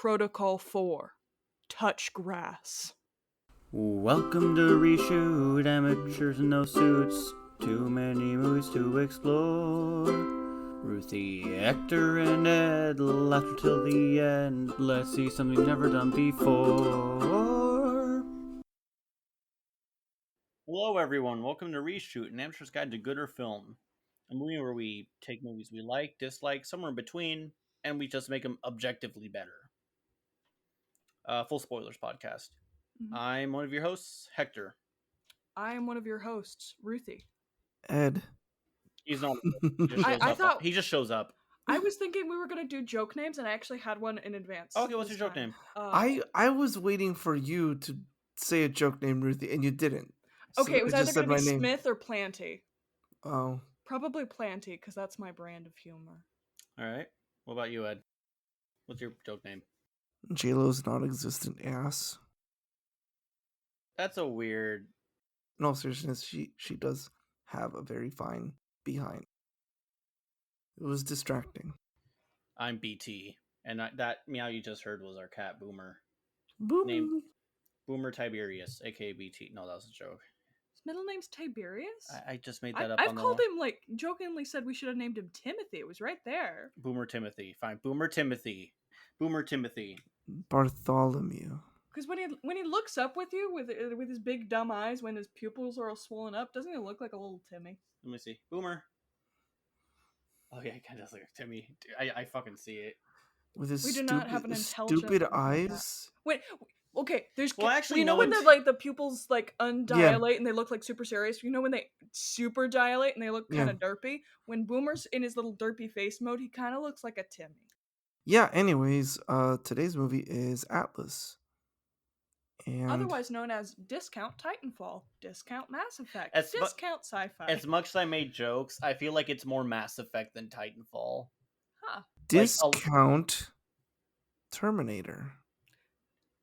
Protocol 4. Touch grass. Welcome to Reshoot, amateurs in no suits. Too many movies to explore. Ruthie, Hector, and Ed, laughter till the end. Let's see something never done before. Hello everyone, welcome to Reshoot, an amateur's guide to gooder film. A movie where we take movies we like, dislike, somewhere in between, and we just make them objectively better. Full spoilers podcast. I'm one of your hosts, Hector. I am one of your hosts, Ruthie. Ed. He's not. He just shows I up. thought- He just shows up. I was thinking we were going to do joke names, and I actually had one in advance. Okay, what's this your joke time. name? I was waiting for you to say a joke named Ruthie, and you didn't. Okay, it was I either just going said to be my name. Smith or Planty. Oh, Probably Planty, because that's my brand of humor. All right. What about you, Ed? What's your joke name? J-Lo's non-existent ass. That's a weird. In all seriousness, she does have a very fine behind. It was distracting. I'm BT, and that meow you just heard was our cat Boomer. Boom. Named Boomer Tiberius, aka BT. No, that was a joke. His middle name's Tiberius? I just made that up. I've called him, like, jokingly said we should have named him Timothy. It was right there. Boomer Timothy. Fine, Boomer Timothy. Boomer Timothy. Bartholomew. Because when he looks up with you with his big dumb eyes, when his pupils are all swollen up, doesn't he look like a little Timmy? Let me see. Boomer. Oh yeah, he kind of does look like Timmy. I fucking see it. With his We do not have an intelligent stupid like that. eyes. Wait, okay. There's Well, actually, you know no, when it's- the pupils like undilate and they look like super serious. You know when they super dilate and they look kind of derpy. When Boomer's in his little derpy face mode, he kind of looks like a Timmy. Yeah. Anyways, today's movie is Atlas. And Otherwise known as Discount Titanfall, Discount Mass Effect, As mu- Discount Sci-Fi. As much as I made jokes, I feel like it's more Mass Effect than Titanfall. Huh. discount Terminator.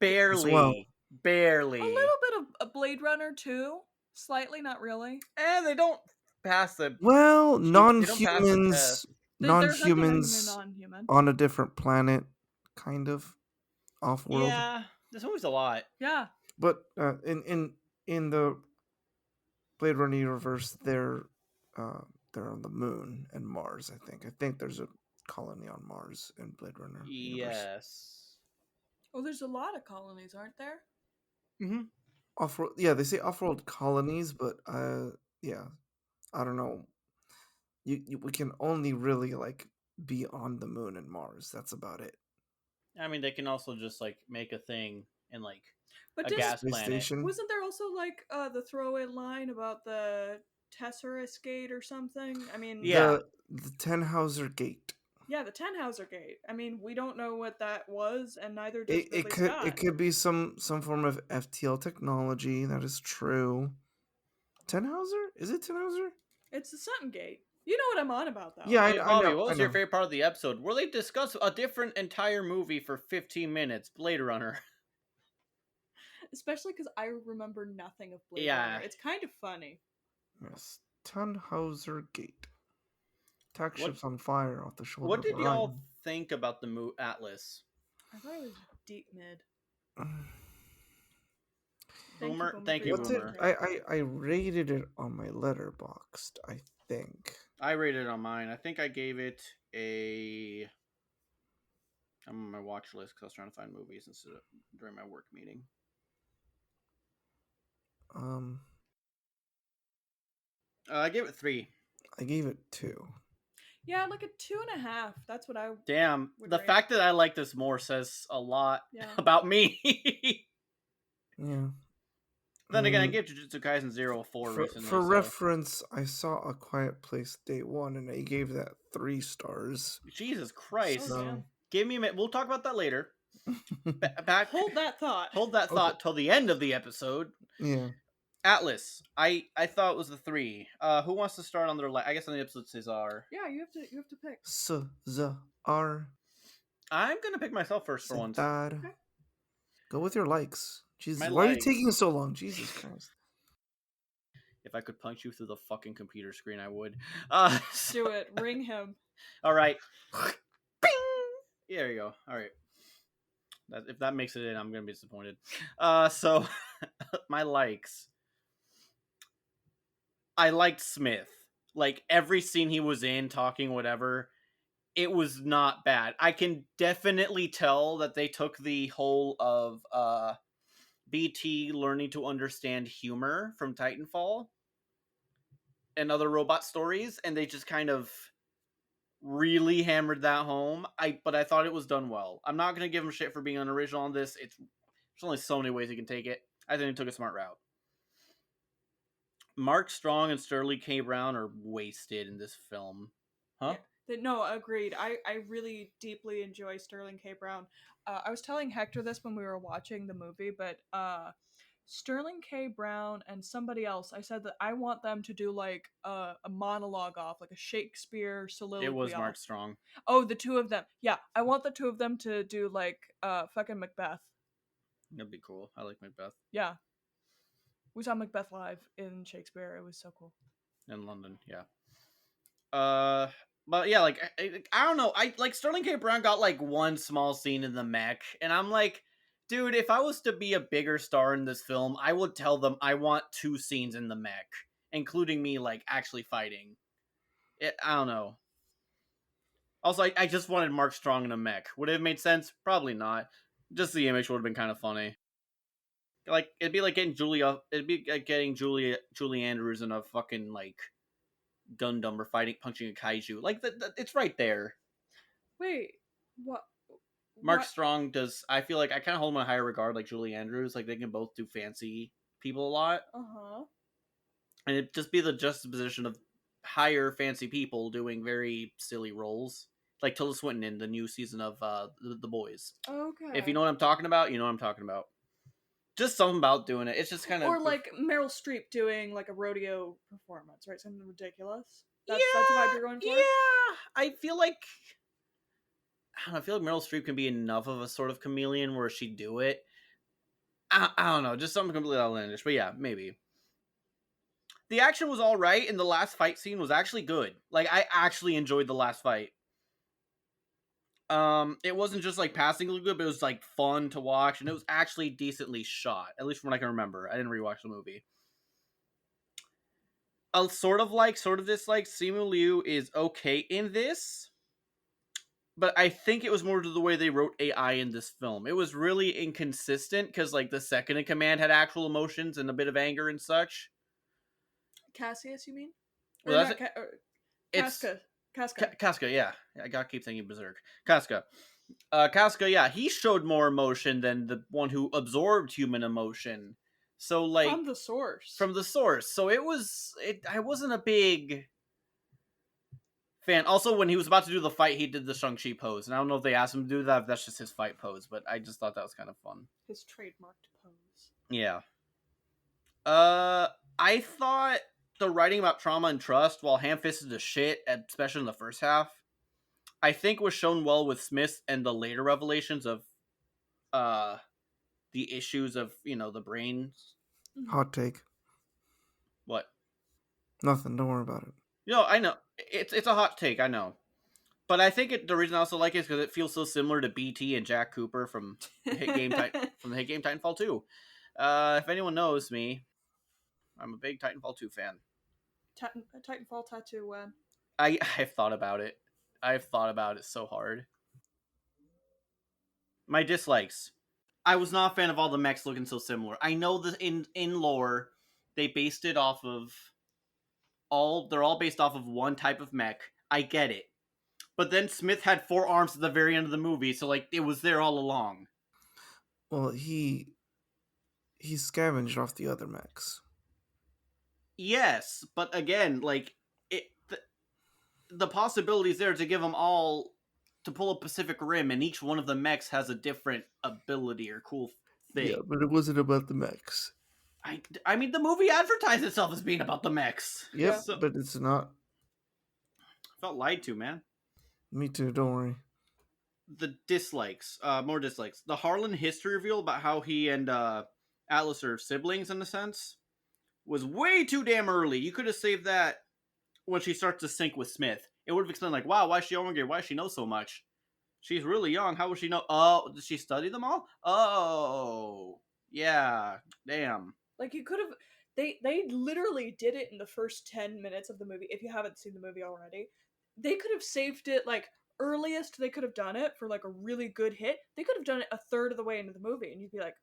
Barely. well. Barely. A little bit of a Blade Runner too. Slightly, not really. And they don't pass the. Well, they don't pass the non-humans, test. There's nothing non-humans non-human. on a different planet, kind of off-world. Yeah, this movie's a lot. Yeah. But in the Blade Runner universe, they're on the moon and Mars. I think there's a colony on Mars in Blade Runner universe. Yes. Oh, there's a lot of colonies, aren't there? Mm-hmm. Off-world, yeah, they say off-world colonies, but yeah, I don't know. We can only really like be on the moon and Mars. That's about it. I mean, they can also just like make a thing in like But a gas Space planet. station. wasn't there also like the throwaway line about the Tesserus Gate or something? I mean, Yeah. The Tannhauser Gate. yeah, the Tannhauser Gate. I mean, we don't know what that was, and neither does Ridley It could Scott. it could be some form of FTL technology. That is true. Tannhauser? Is it Tannhauser? It's the Sutton Gate. You know what I'm on about, though. Yeah, Hey, I Bobby, know. what was I your know. favorite part of the episode? Where they discuss a different entire movie for 15 minutes, Blade Runner. Especially because I remember nothing of Blade Yeah. Runner. It's kind of funny. Yes, Tannhauser Gate. Attack What- ships on fire off the shoulder. What did of y'all Orion. think about the Atlas? I thought it was deep mid. Boomer, thank for you, your What's Boomer. commentary. I rated it on my Letterboxd, I think. I rated it on mine. I think I gave it a. I'm on my watch list because I was trying to find movies instead of during my work meeting. I gave it 3. I gave it 2. Yeah, like a 2.5. That's what I. Damn, Would the rate. fact that I like this more says a lot Yeah. about me. Yeah. Then again, I gave Jujutsu Kaisen 0 a 4 For recently. for so- reference, I saw A Quiet Place Day 1, and I gave that 3 stars. Jesus Christ. So No. damn. Give me a minute. We'll talk about that later. Back. Hold that thought. Hold that thought till the end of the episode. Yeah. Atlas. I thought it was the 3. Who wants to start on their I guess on the episode Cesar. Yeah, you have to pick. Cesar. I'm gonna pick myself first for once. Cesar. Okay. Go with your likes. Jesus, My why are you likes. taking so long? Jesus Christ. If I could punch you through the fucking computer screen, I would. Do it. Ring him. All right. Bing! There you go. All right. If that makes it in, I'm gonna be disappointed. So my likes. I liked Smith. Like every scene he was in, talking whatever, it was not bad. I can definitely tell that they took the whole of BT learning to understand humor from Titanfall and other robot stories, and they just kind of really hammered that home. But I thought it was done well. I'm not gonna give him shit for being unoriginal on this. There's only so many ways he can take it. I think he took a smart route. Mark Strong and Sterling K. Brown are wasted in this film. Huh? Yeah. No, agreed. I really deeply enjoy Sterling K. Brown. I was telling Hector this when we were watching the movie, but Sterling K. Brown and somebody else, I said that I want them to do like a monologue off, like a Shakespeare It soliloquy was Mark off. Strong. Oh, the two of them. Yeah, I want the two of them to do like fucking Macbeth. That'd be cool. I like Macbeth. Yeah. We saw Macbeth live in Shakespeare. It was so cool. In London, yeah. But yeah, like I don't know. I like Sterling K. Brown got like one small scene in the mech, and I'm like, dude, if I was to be a bigger star in this film, I would tell them I want 2 scenes in the mech, including me like actually fighting. I don't know. Also, I just wanted Mark Strong in a mech. Would it have made sense? Probably not. Just the image would have been kind of funny. Like it'd be like getting Julia. It'd be like getting Julie Andrews in a fucking like Gundam or fighting punching a kaiju. Like it's right there. Wait, what? Mark What? Strong does. I feel like I kind of hold him in higher regard, like Julie Andrews. Like they can both do fancy people a lot, Uh huh. and it just be the juxtaposition of higher fancy people doing very silly roles, like Tilda Swinton in the new season of the Boys. Okay. If you know what I'm talking about, you know what I'm talking about. Just something about doing it. It's just kind of Or like Meryl Streep doing like a rodeo performance, right? Something ridiculous. yeah, That's the vibe you're going for. yeah. I feel like I don't know. I feel like Meryl Streep can be enough of a sort of chameleon where she'd do it. I don't know, just something completely outlandish. But yeah, maybe. The action was all right, and the last fight scene was actually good. Like I actually enjoyed the last fight. It wasn't just like passingly good, but it was like fun to watch, and it was actually decently shot. At least from what I can remember. I didn't rewatch the movie. A sort of dislike. Simu Liu is okay in this, but I think it was more to the way they wrote AI in this film. It was really inconsistent because like the second in command had actual emotions and a bit of anger and such. Cassius, you mean? Or Well, not? it's Casca. Casca. Casca, yeah. I gotta keep thinking Berserk. Casca. Casca, yeah, he showed more emotion than the one who absorbed human emotion. So, like, From the source. From the source. So I wasn't a big fan. Also, when he was about to do the fight, he did the Shang-Chi pose. And I don't know if they asked him to do that, if that's just his fight pose, but I just thought that was kind of fun. His trademarked pose. Yeah. I thought the writing about trauma and trust, while ham-fisted as shit, especially in the first half, I think was shown well with Smith and the later revelations of the issues of, the brains. Hot take. What? Nothing. Don't worry about it. I know. It's a hot take, I know. But I think the reason I also like it is because it feels so similar to BT and Jack Cooper from the hit game Titanfall 2. If anyone knows me, I'm a big Titanfall 2 fan. Titanfall tattoo when? I've thought about it. I've thought about it so hard. My dislikes. I was not a fan of all the mechs looking so similar. I know that in lore, they based it off of they're all based off of one type of mech. I get it. But then Smith had 4 arms at the very end of the movie, so like it was there all along. Well, he scavenged off the other mechs. Yes, but again, like the possibilities there to give them all to pull a Pacific Rim, and each one of the mechs has a different ability or cool thing. Yeah, but it wasn't about the mechs. I mean, the movie advertised itself as being about the mechs. Yep, yeah. But it's not. I felt lied to, man. Me too, don't worry. The dislikes, more dislikes. The Harlan history reveal about how he and Atlas are siblings in a sense was way too damn early. You could have saved that when she starts to sync with Smith. It would have explained like, wow, why is she Omega? Why does she know so much? She's really young. How would she know? Oh, did she study them all? Oh, yeah. Damn. Like you could have they literally did it in the first 10 minutes of the movie if you haven't seen the movie already. They could have saved it like earliest they could have done it for like a really good hit. They could have done it a third of the way into the movie and you'd be like,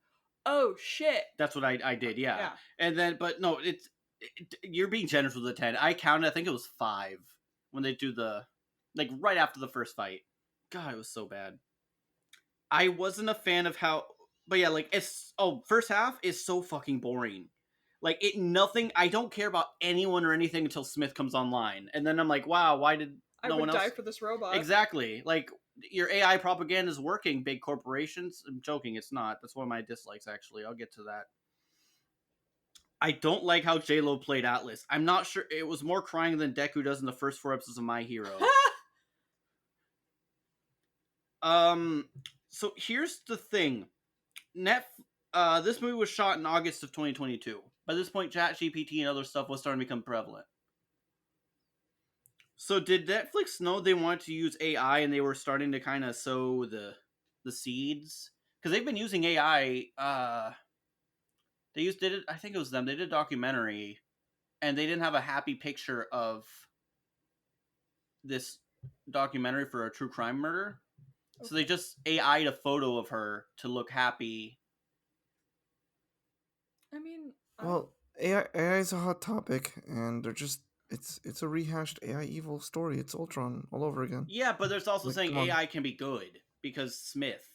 "Oh shit." That's what I did. Yeah. Yeah. And then, but no, you're being generous with the 10. I counted. I think it was 5 when they do the like right after the first fight. God, it was so bad. I wasn't a fan of how, but yeah, like it's first half is so fucking boring. Like it nothing. I don't care about anyone or anything until Smith comes online, and then I'm like, wow, why did I no would one die else? for this robot. Exactly. Like your AI propaganda is working. Big corporations. I'm joking. It's not. That's one of my dislikes. Actually, I'll get to that. I don't like how J Lo played Atlas. I'm not sure. It was more crying than Deku does in the first 4 episodes of My Hero. um. So here's the thing. This movie was shot in August of 2022. By this point, ChatGPT and other stuff was starting to become prevalent. So did Netflix know they wanted to use AI and they were starting to kind of sow the seeds? Because they've been using AI. Did it. I think it was them. They did a documentary, and they didn't have a happy picture of this documentary for a true crime murder. Okay. So they just AI'd a photo of her to look happy. I mean, Well, AI is a hot topic, and they're just it's a rehashed AI evil story. It's Ultron all over again. Yeah, but there's also Like, saying come on. AI can be good because Smith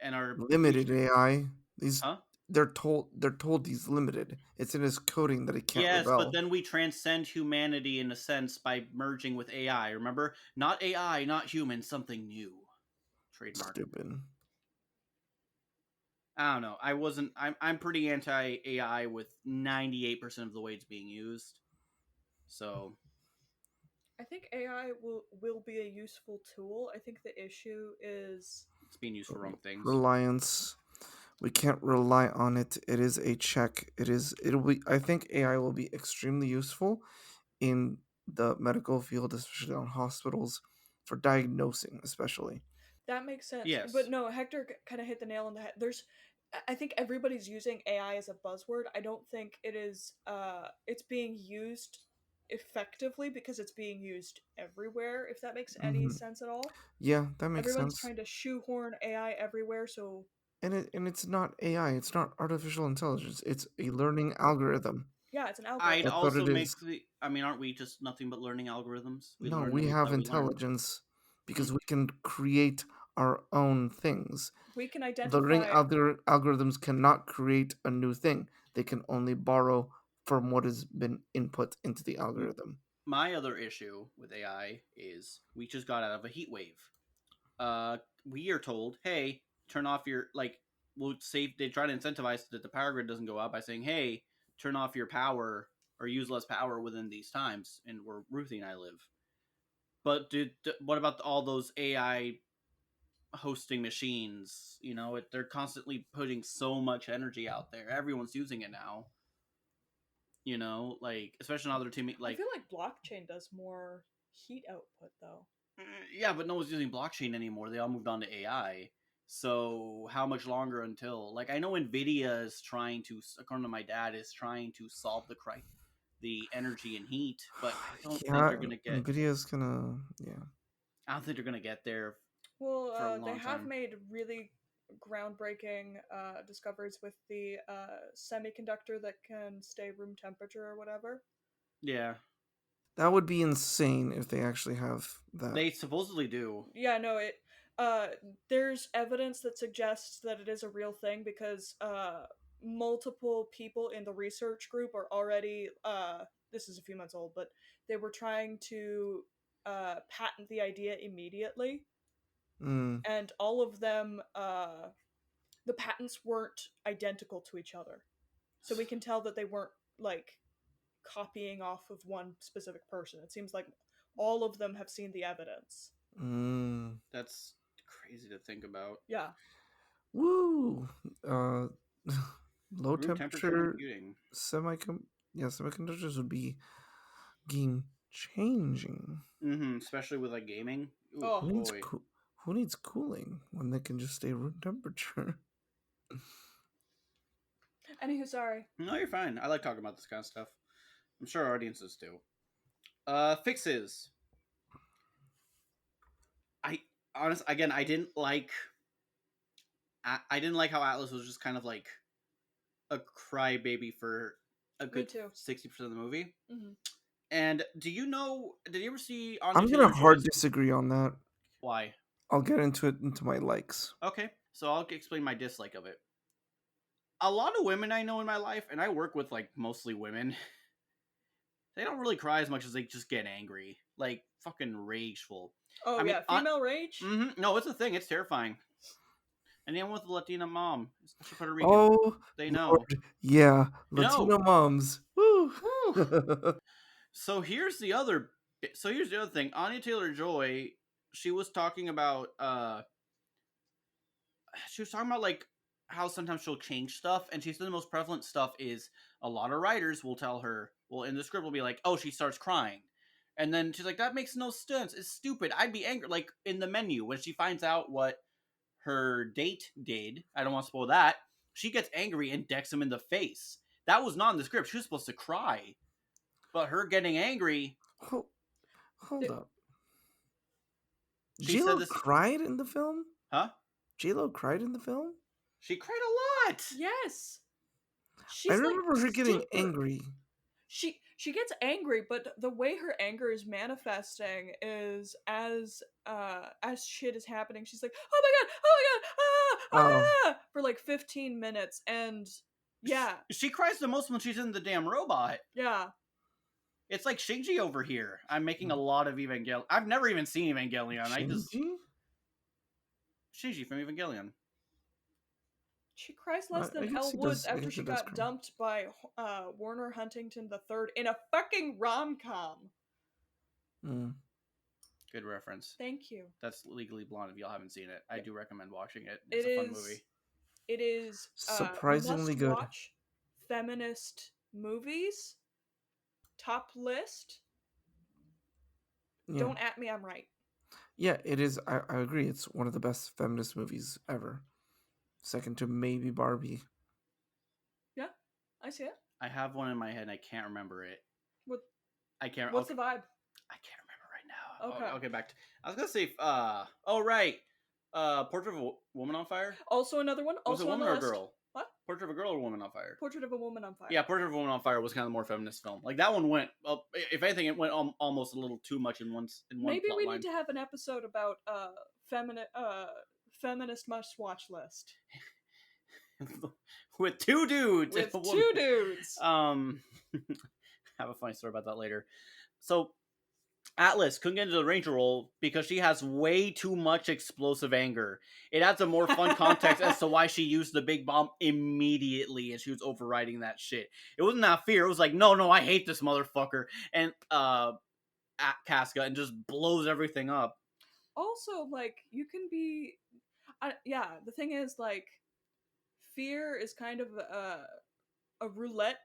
and our Limited AI. These huh? they're told he's limited. It's in his coding that he can't Yes, but rebel. then we transcend humanity in a sense by merging with AI. Remember, not AI, not human, something new. Trademark. Stupid. I don't know. I'm pretty anti AI with 98% of the way it's being used. So I think AI will be a useful tool. I think the issue is it's being used for wrong things. Reliance. We can't rely on it. It is a check. It'll be I think AI will be extremely useful in the medical field, especially on hospitals, for diagnosing, especially. that makes sense. But Yes. no, Hector kind of hit the nail on the head. I think everybody's using AI as a buzzword. I don't think it's being used effectively because it's being used everywhere, if that makes any Hmm. sense at all. Yeah, that makes Everyone's sense. trying to shoehorn AI everywhere, so And it's not AI. It's not artificial intelligence. It's a learning algorithm. yeah, it's an I'd algorithm. That's what also it make is. the. I mean, aren't we just nothing but learning algorithms? We No, learn and we we have play, we learn. intelligence Hmm? because we can create our own things. We can The ring identify algorithms cannot create a new thing. They can only borrow from what has been input into the algorithm. My other issue with AI is we just got out of a heat wave. We are told, hey, turn off your like. We'll save. They try to incentivize that the power grid doesn't go up by saying, hey, turn off your power or use less power within these times, and where Ruthie and I live. But what about all those AI hosting machines? You know, they're constantly putting so much energy out there. Everyone's using it now. You know, like especially now they're teaming. I Like, feel like blockchain does more heat output though. yeah, but no one's using blockchain anymore. They all moved on to AI. So how much longer until? Like, I know Nvidia is trying to, according to my dad, is trying to solve the energy and heat, but I don't think Yeah, they're gonna get. Nvidia's gonna, yeah. I don't think they're gonna get there Well, for a they long have time. made really groundbreaking discoveries with the semiconductor that can stay room temperature or whatever. Yeah, That would be insane if they actually have that. they supposedly do. Yeah, no, it. Uh, there's evidence that suggests that it is a real thing because multiple people in the research group are already. This is a few months old, but they were trying to patent the idea immediately, Mm, and all of them the patents weren't identical to each other. So we can tell that they weren't like copying off of one specific person. It seems like all of them have seen the evidence. mm. That's crazy to think about. Yeah. Woo! Uh, low Room temperature temperature computing. semiconductors would be game changing. Especially with like gaming. Ooh Oh, Who needs boy. Who needs cooling when they can just stay room temperature? Anywho, sorry. No, you're fine. I like talking about this kind of stuff. I'm sure our audiences do. Fixes. I again, I didn't like. I didn't like how Atlas was just kind of like a crybaby for a Me good too. 60% of the movie. Mhm. And do you know? Did you ever see Anya I'm gonna Taylor hard Joy's? disagree on that. Why? I'll get into my likes. Okay, so I'll explain my dislike of it. A lot of women I know in my life, and I work with like mostly women, they don't really cry as much as they just get angry, like fucking rageful. Oh I mean, yeah, female rage. no, it's a thing. It's terrifying. Anyone with a Latina mom, especially Puerto Rican, Oh they know. Lord, yeah, You know. Latino moms. Woo. Whew. So here's the other. So here's the other thing. Anya Taylor Joy, she was talking about. She was talking about like how sometimes she'll change stuff, and she said the most prevalent stuff is a lot of writers will tell her, well, in the script will be like, oh, she starts crying, and then she's like, that makes no sense. It's stupid. I'd be angry. Like in the menu when she finds out what her date did. I don't want to spoil that. She gets angry and decks him in the face. That was not in the script. She was supposed to cry, but her getting angry. Hold, hold It- up. She said J-Lo this, cried in the film? huh? J-Lo cried in the film? She cried a lot. Yes. I She's like remember her getting super. angry. She gets angry, but the way her anger is manifesting is as shit is happening. She's like, "Oh my god! Oh my god! Oh, Ah! Ah!" for like 15 minutes, and yeah, She cries the most when she's in the damn robot. yeah. It's like Shinji over here. I'm making a lot of Evangelion. I've never even seen Evangelion. I just Shinji? Shinji from Evangelion. She cries less I than guess Elle he Woods does. I after guess he she does got cry. dumped by Warner Huntington III in a fucking rom com. Mm. Good reference. Thank you. That's Legally Blonde. If y'all haven't seen it, I do recommend watching it. It It's a fun is. movie. It is Surprisingly must good. watch feminist movies top list. Yeah. Don't at me, I'm right. Yeah, it is. I agree. It's one of the best feminist movies ever. Second to maybe Barbie. Yeah, I see it. I have one in my head and I can't remember it. What? I can't. What's Okay, the vibe? I can't remember right now. Okay. I'll get back to. I was gonna say. Oh right. Portrait of a Woman on Fire. Also another one. Was it Also on woman the or a list. girl? What? Portrait of a Girl or Woman on Fire? Portrait of a Woman on Fire. Yeah, Portrait of a Woman on Fire was kind of the more feminist film. Like that one went. If anything, it went almost a little too much in one Maybe plot we line. need to have an episode about feminist must watch list With two dudes. with and a two woman. dudes. Have a funny story about that later. So Atlas couldn't get into the Ranger role because she has way too much explosive anger. It adds a more fun context as to why she used the big bomb immediately and she was overriding that shit. It wasn't that fear. It was like, no, I hate this motherfucker. And at Casca and just blows everything up. Also, like you can be, yeah. The thing is, like, fear is kind of a roulette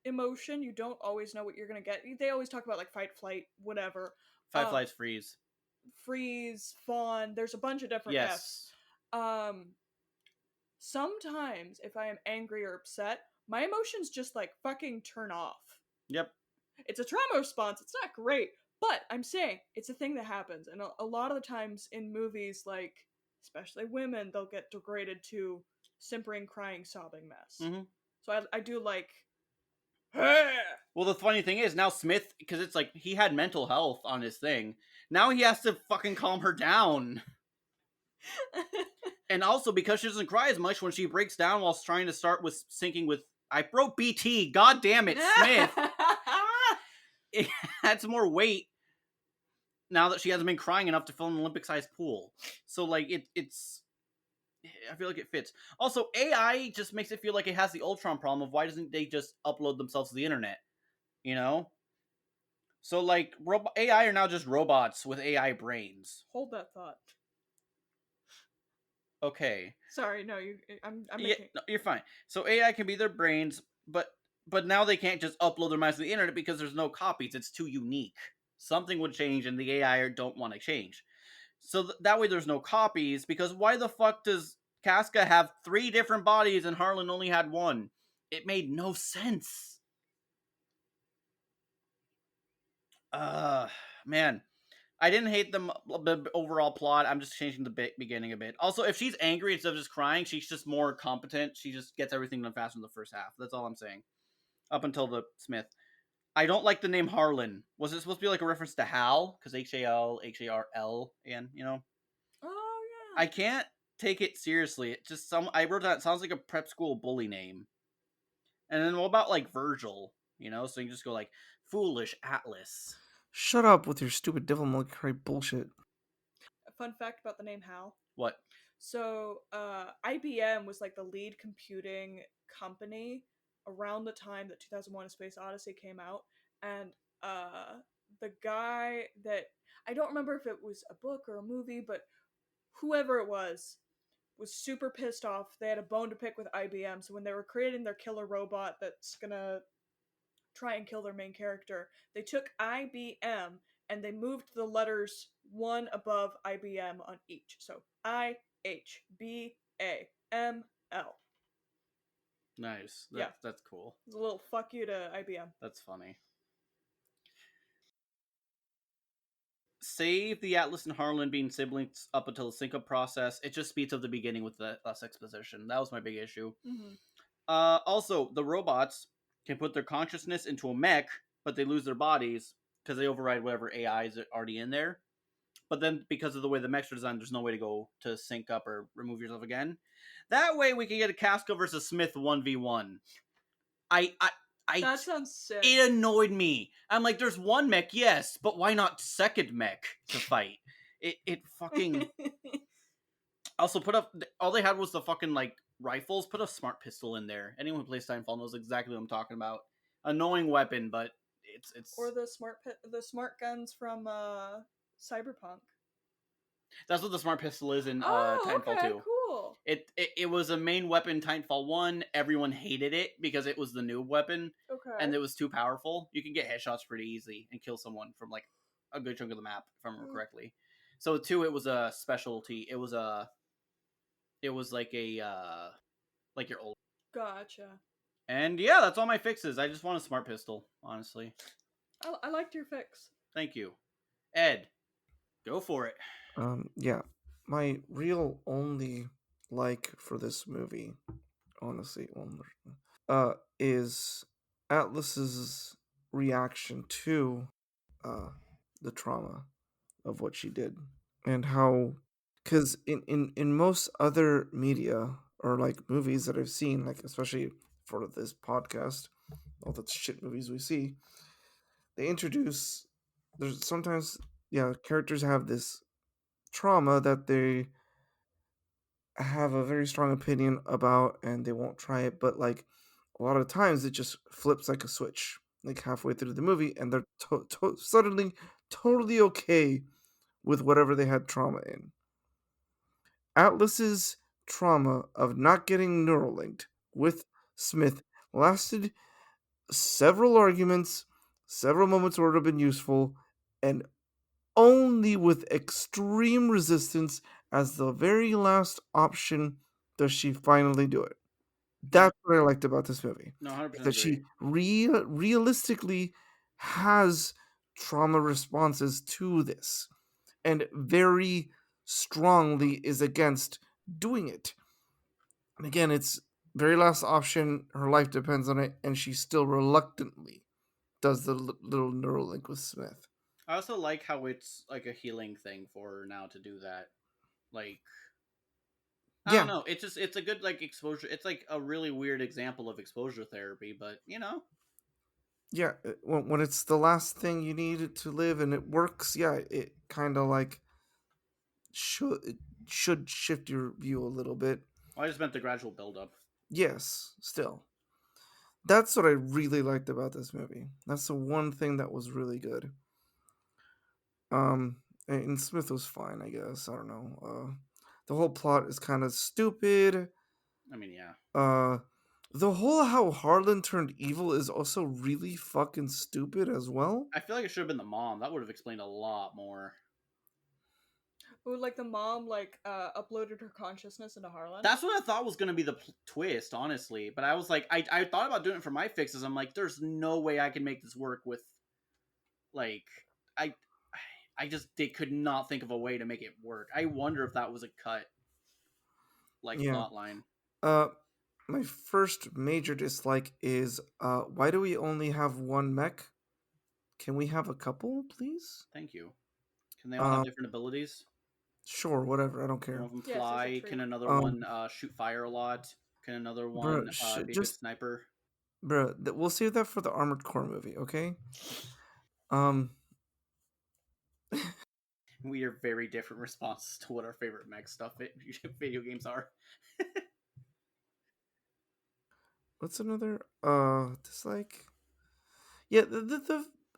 emotion. You don't always know what you're gonna get. They always talk about like fight, flight, whatever. Fight, flights, freeze. Freeze, fawn. There's a bunch of different Fs. Sometimes if I am angry or upset, my emotions just like fucking turn off. Yep. It's a trauma response. It's not great, but I'm saying it's a thing that happens, and a lot of the times in movies, like especially women, they'll get degraded to simpering, crying, sobbing mess. Mhm. So I do like. Well, the funny thing is now Smith, because it's like he had mental health on his thing. Now he has to fucking calm her down. And also because she doesn't cry as much when she breaks down while trying to start with syncing with I broke BT. God damn it, Smith. It adds more weight now that she hasn't been crying enough to fill an Olympic-sized pool. So like it's I feel like it fits. Also, AI just makes it feel like it has the Ultron problem of why doesn't they just upload themselves to the internet? You know? So like AI are now just robots with AI brains. Hold that thought. Okay. Sorry, no, I'm Yeah, making. no, you're fine. So AI can be their brains, but now they can't just upload their minds to the internet because there's no copies. It's too unique. Something would change, and the AI don't want to change. So that way there's no copies, because why the fuck does Casca have 3 different bodies and Harlan only had one? It made no sense. Man. I didn't hate the overall plot. I'm just changing the beginning a bit. Also, if she's angry instead of just crying, she's just more competent. She just gets everything done faster in the first half. That's all I'm saying. Up until the Smith. I don't like the name Harlan. Was it supposed to be like a reference to Hal? Because Harl, and Oh I yeah. can't take it seriously. It just I wrote that, it sounds like a prep school bully name. And then what about like Virgil? So you can just go like foolish Atlas. Shut up with your stupid Devil May Cry bullshit. A fun fact about the name Hal. What? So IBM was like the lead computing company around the time that 2001: A Space Odyssey came out, and the guy that, I don't remember if it was a book or a movie, but whoever it was super pissed off. They had a bone to pick with IBM, so when they were creating their killer robot that's gonna try and kill their main character, they took IBM and they moved the letters one above IBM on each. So IHBAML. Nice. Yeah, That's cool. it's a little fuck you to IBM. That's funny. Save the Atlas and Harlan being siblings up until the sync up process. It just speeds up the beginning with the less exposition. That was my big issue. Mm-hmm. Also, the robots can put their consciousness into a mech, but they lose their bodies because they override whatever AI is already in there. But then, because of the way the mechs are designed, there's no way to go to sync up or remove yourself again. That way, we can get a Casco versus Smith 1v1. I That sounds sick. It annoyed me. I'm like, there's one mech, yes, but why not second mech to fight? It fucking also put up. All they had was the fucking like rifles. Put a smart pistol in there. Anyone who plays Timefall knows exactly what I'm talking about. Annoying weapon, but it's Or the smart guns from Cyberpunk. That's what the smart pistol is in Oh, Titanfall okay, 2. cool. It was a main weapon Titanfall 1. Everyone hated it because it was the noob weapon and Okay. it was too powerful. You can get headshots pretty easy and kill someone from like a good chunk of the map, if I remember correctly. So 2, it was a specialty. It was like a like your old. Gotcha. And yeah, that's all my fixes. I just want a smart pistol, honestly. I liked your fix. Thank you. Ed, go for it. Yeah, my real only like for this movie, honestly, is Atlas's reaction to uh the trauma of what she did and how, because in most other media or like movies that I've seen, like especially for this podcast, all the shit movies we see, they introduce, there's sometimes, yeah, characters have this trauma that they have a very strong opinion about and they won't try it, but like a lot of times it just flips like a switch like halfway through the movie and they're suddenly totally okay with whatever they had trauma in. Atlas's trauma of not getting neuralinked with Smith lasted several arguments, several moments where it would have been useful, and only with extreme resistance as the very last option does she finally do it. No, That's what I liked about this movie, no, is 100% that agree. she realistically has trauma responses to this and very strongly is against doing it. And again, it's very last option. Her life depends on it, and she still reluctantly does the little Neuralink with Smith. I also like how it's like a healing thing for her now to do that. Like, I don't Yeah, know. It's a good like exposure. It's like a really weird example of exposure therapy, but yeah. When it's the last thing you need to live and it works, yeah, it kind of like it should shift your view a little bit. I just meant the gradual build up. Yes, still. That's what I really liked about this movie. That's the one thing that was really good. Um, and Smith was fine, I guess. I don't know. The whole plot is kind of stupid. I mean, yeah. Uh, the whole how Harlan turned evil is also really fucking stupid as well. I feel like it should have been the mom. That would have explained a lot more. Ooh, like the mom like uploaded her consciousness into Harlan. That's what I thought was going to be the twist, honestly. But I was like, I thought about doing it for my fixes. I'm like, there's no way I can make this work with, like, I, I just they could not think of a way to make it work. I wonder if that was a cut, like, Yeah. plot line. Uh, my first major dislike is why do we only have one mech? Can we have a couple, please? Thank you. Can they all have Uh, different abilities? sure, whatever. I don't Can one care. of them Yes, as a fly? Can trait. another Um, one shoot fire a lot? Can another bro, one be a good just sniper? bro. We'll save that for the Armored Core movie, okay? Um, We are very different responses to what our favorite mech stuff video games are. what's another dislike? Yeah,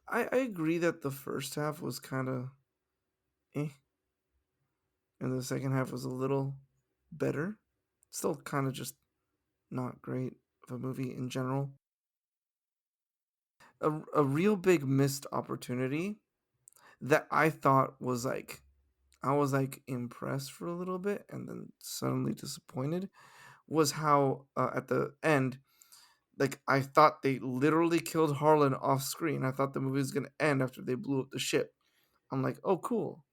I agree that the first half was kind of eh, and the second half was a little better. Still kind of just not great of a movie in general. A real big missed opportunity that I thought was like I was like impressed for a little bit and then suddenly disappointed was how at the end like I thought they literally killed Harlan off screen. I thought the movie was gonna end after they blew up the ship. I'm like, oh cool.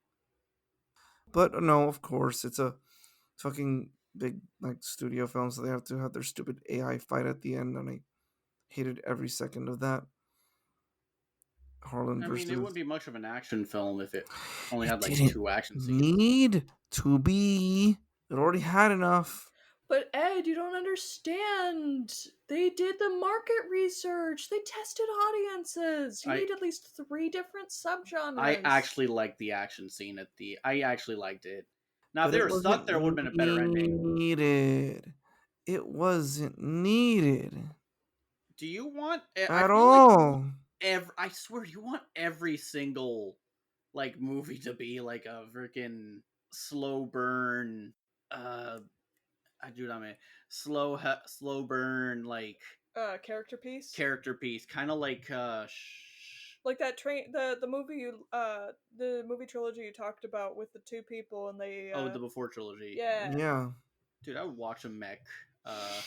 But no, of course, it's a fucking big like studio film, so they have to have their stupid AI fight at the end, and I hated every second of that. Harlan I mean, it wouldn't versus. be much of an action film if it only It had like didn't two action scenes. need to be. It already had enough. But Ed, you don't understand. They did the market research. They tested audiences. You I need at least three different I subgenres. actually liked the action scene at the. I actually liked it. Now, if But they it were stuck wasn't there, it would have been a better ending. needed. It wasn't needed Do you want? I at feel like all. I swear, you want every single like movie to be like a freaking slow burn. I do not mean slow burn like Character piece. character piece, kind of like Like that train, the movie you, the movie trilogy you talked about with the two people and they, oh, the Before trilogy. yeah, Yeah. Dude, I would watch a mech uh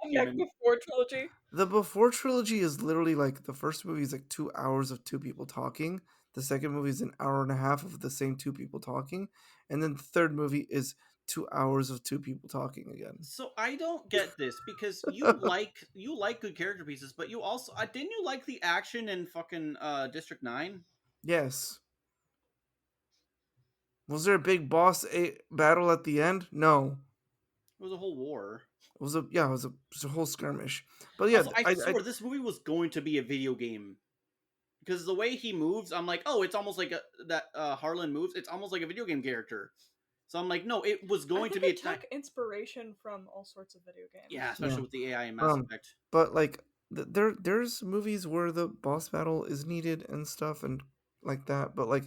Mech human. Before trilogy. The Before trilogy is literally like the first movie is like 2 hours of two people talking. The second movie is an hour and a half of the same two people talking. And then the third movie is 2 hours of two people talking again. So I don't get this because you like good character pieces, but you also didn't you like the action in fucking District 9? Yes. Was there a big battle at the end? No. It was a whole war. It was a yeah, it was a whole skirmish. But yeah, Also, I I swear this movie was going to be a video game because the way he moves, I'm like, oh, it's almost like that Harlan moves. It's almost like a video game character. So I'm like, no, it was I going to think be it a time. took inspiration from all sorts of video Yeah, games. yeah. especially with the AI in Mass Um, Effect. but like there's movies where the boss battle is needed and stuff and like that. But like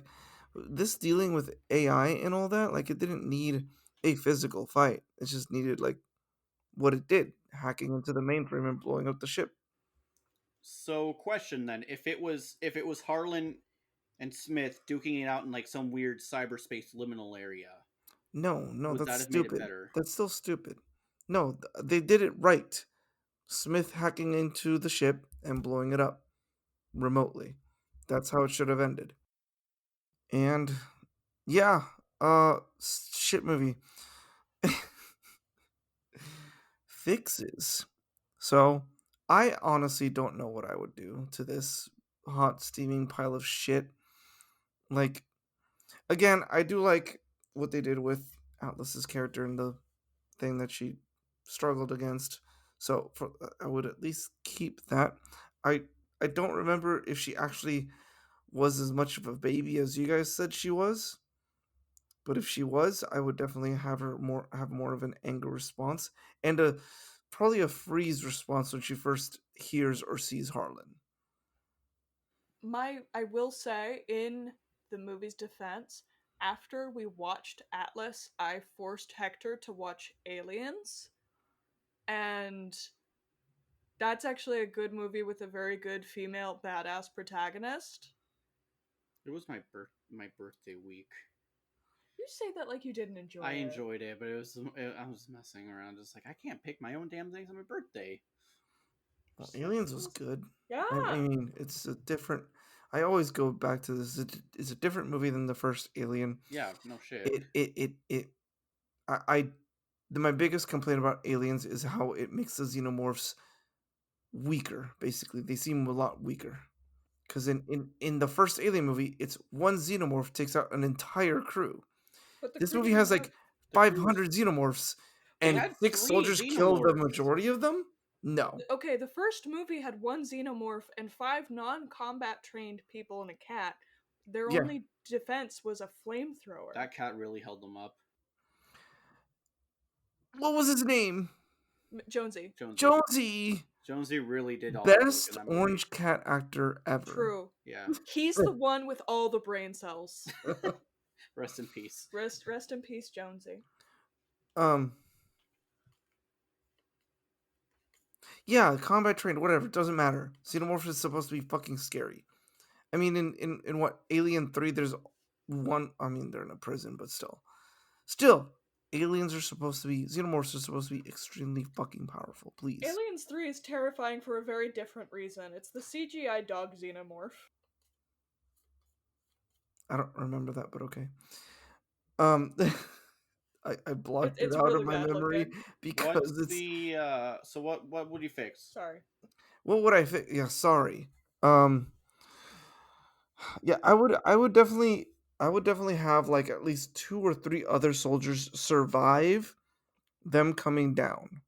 this dealing with AI and all that, like it didn't need a physical fight. It just needed like what it did, hacking into the mainframe and blowing up the ship. So, question then: if it was Harlan and Smith duking it out in like some weird cyberspace liminal area, No, no, would that's that have made it stupid. better? That's still stupid. No, they did it right. Smith hacking into the ship and blowing it up remotely. That's how it should have ended. And yeah, shit movie fixes. So I honestly don't know what I would do to this hot steaming pile of shit. Like again, I do like what they did with Atlas's character and the thing that she struggled against. So I would at least keep that. I I don't remember if she actually was as much of a baby as you guys said she was. But if she was, I would definitely have more of an anger response and a probably a freeze response when she first hears or sees Harlan. I will say, in the movie's defense, after we watched Atlas, I forced Hector to watch Aliens, and that's actually a good movie with a very good female badass protagonist. It was my birthday week. You say that like you didn't enjoy I it. enjoyed it, but I was messing around, just like I can't pick my own damn things on my birthday. Well, Aliens was good. Yeah. I mean, it's a different. I always go back to this. It's a different movie than the first Alien. Yeah, no shit. It. I my biggest complaint about Aliens is how it makes the xenomorphs weaker. Basically, they seem a lot weaker. Because in the first Alien movie, it's one xenomorph takes out an entire crew. But the This crew movie didn't has have. like The crew was 500 xenomorphs, they and had 6 three soldiers kill the xenomorphs. majority of them. No, Okay, the first movie had one xenomorph and 5 non-combat trained people and a cat. Their yeah. only defense was a flamethrower. That cat really held them up. What was his name? Jonesy. Jonesy. Jonesy, Jonesy really did all the work in best that movie. orange cat actor ever. True. Yeah. He's the one with all the brain cells. Rest in peace. Rest in peace, Jonesy. Yeah, combat trained, whatever, it doesn't matter. Xenomorph is supposed to be fucking scary. I mean, in what Alien 3, there's one. I mean, they're in a prison, but still, aliens are supposed to be xenomorphs are supposed to be extremely fucking powerful. Please, Aliens 3 is terrifying for a very different reason. It's the CGI dog xenomorph. I don't remember that, but okay. Um, I blocked it It's out really of my bad memory looking. because What's it's. the so what would you fix? Sorry. What would I think? Yeah, sorry. Um, yeah, I would definitely have like at least 2 or 3 other soldiers survive them coming down,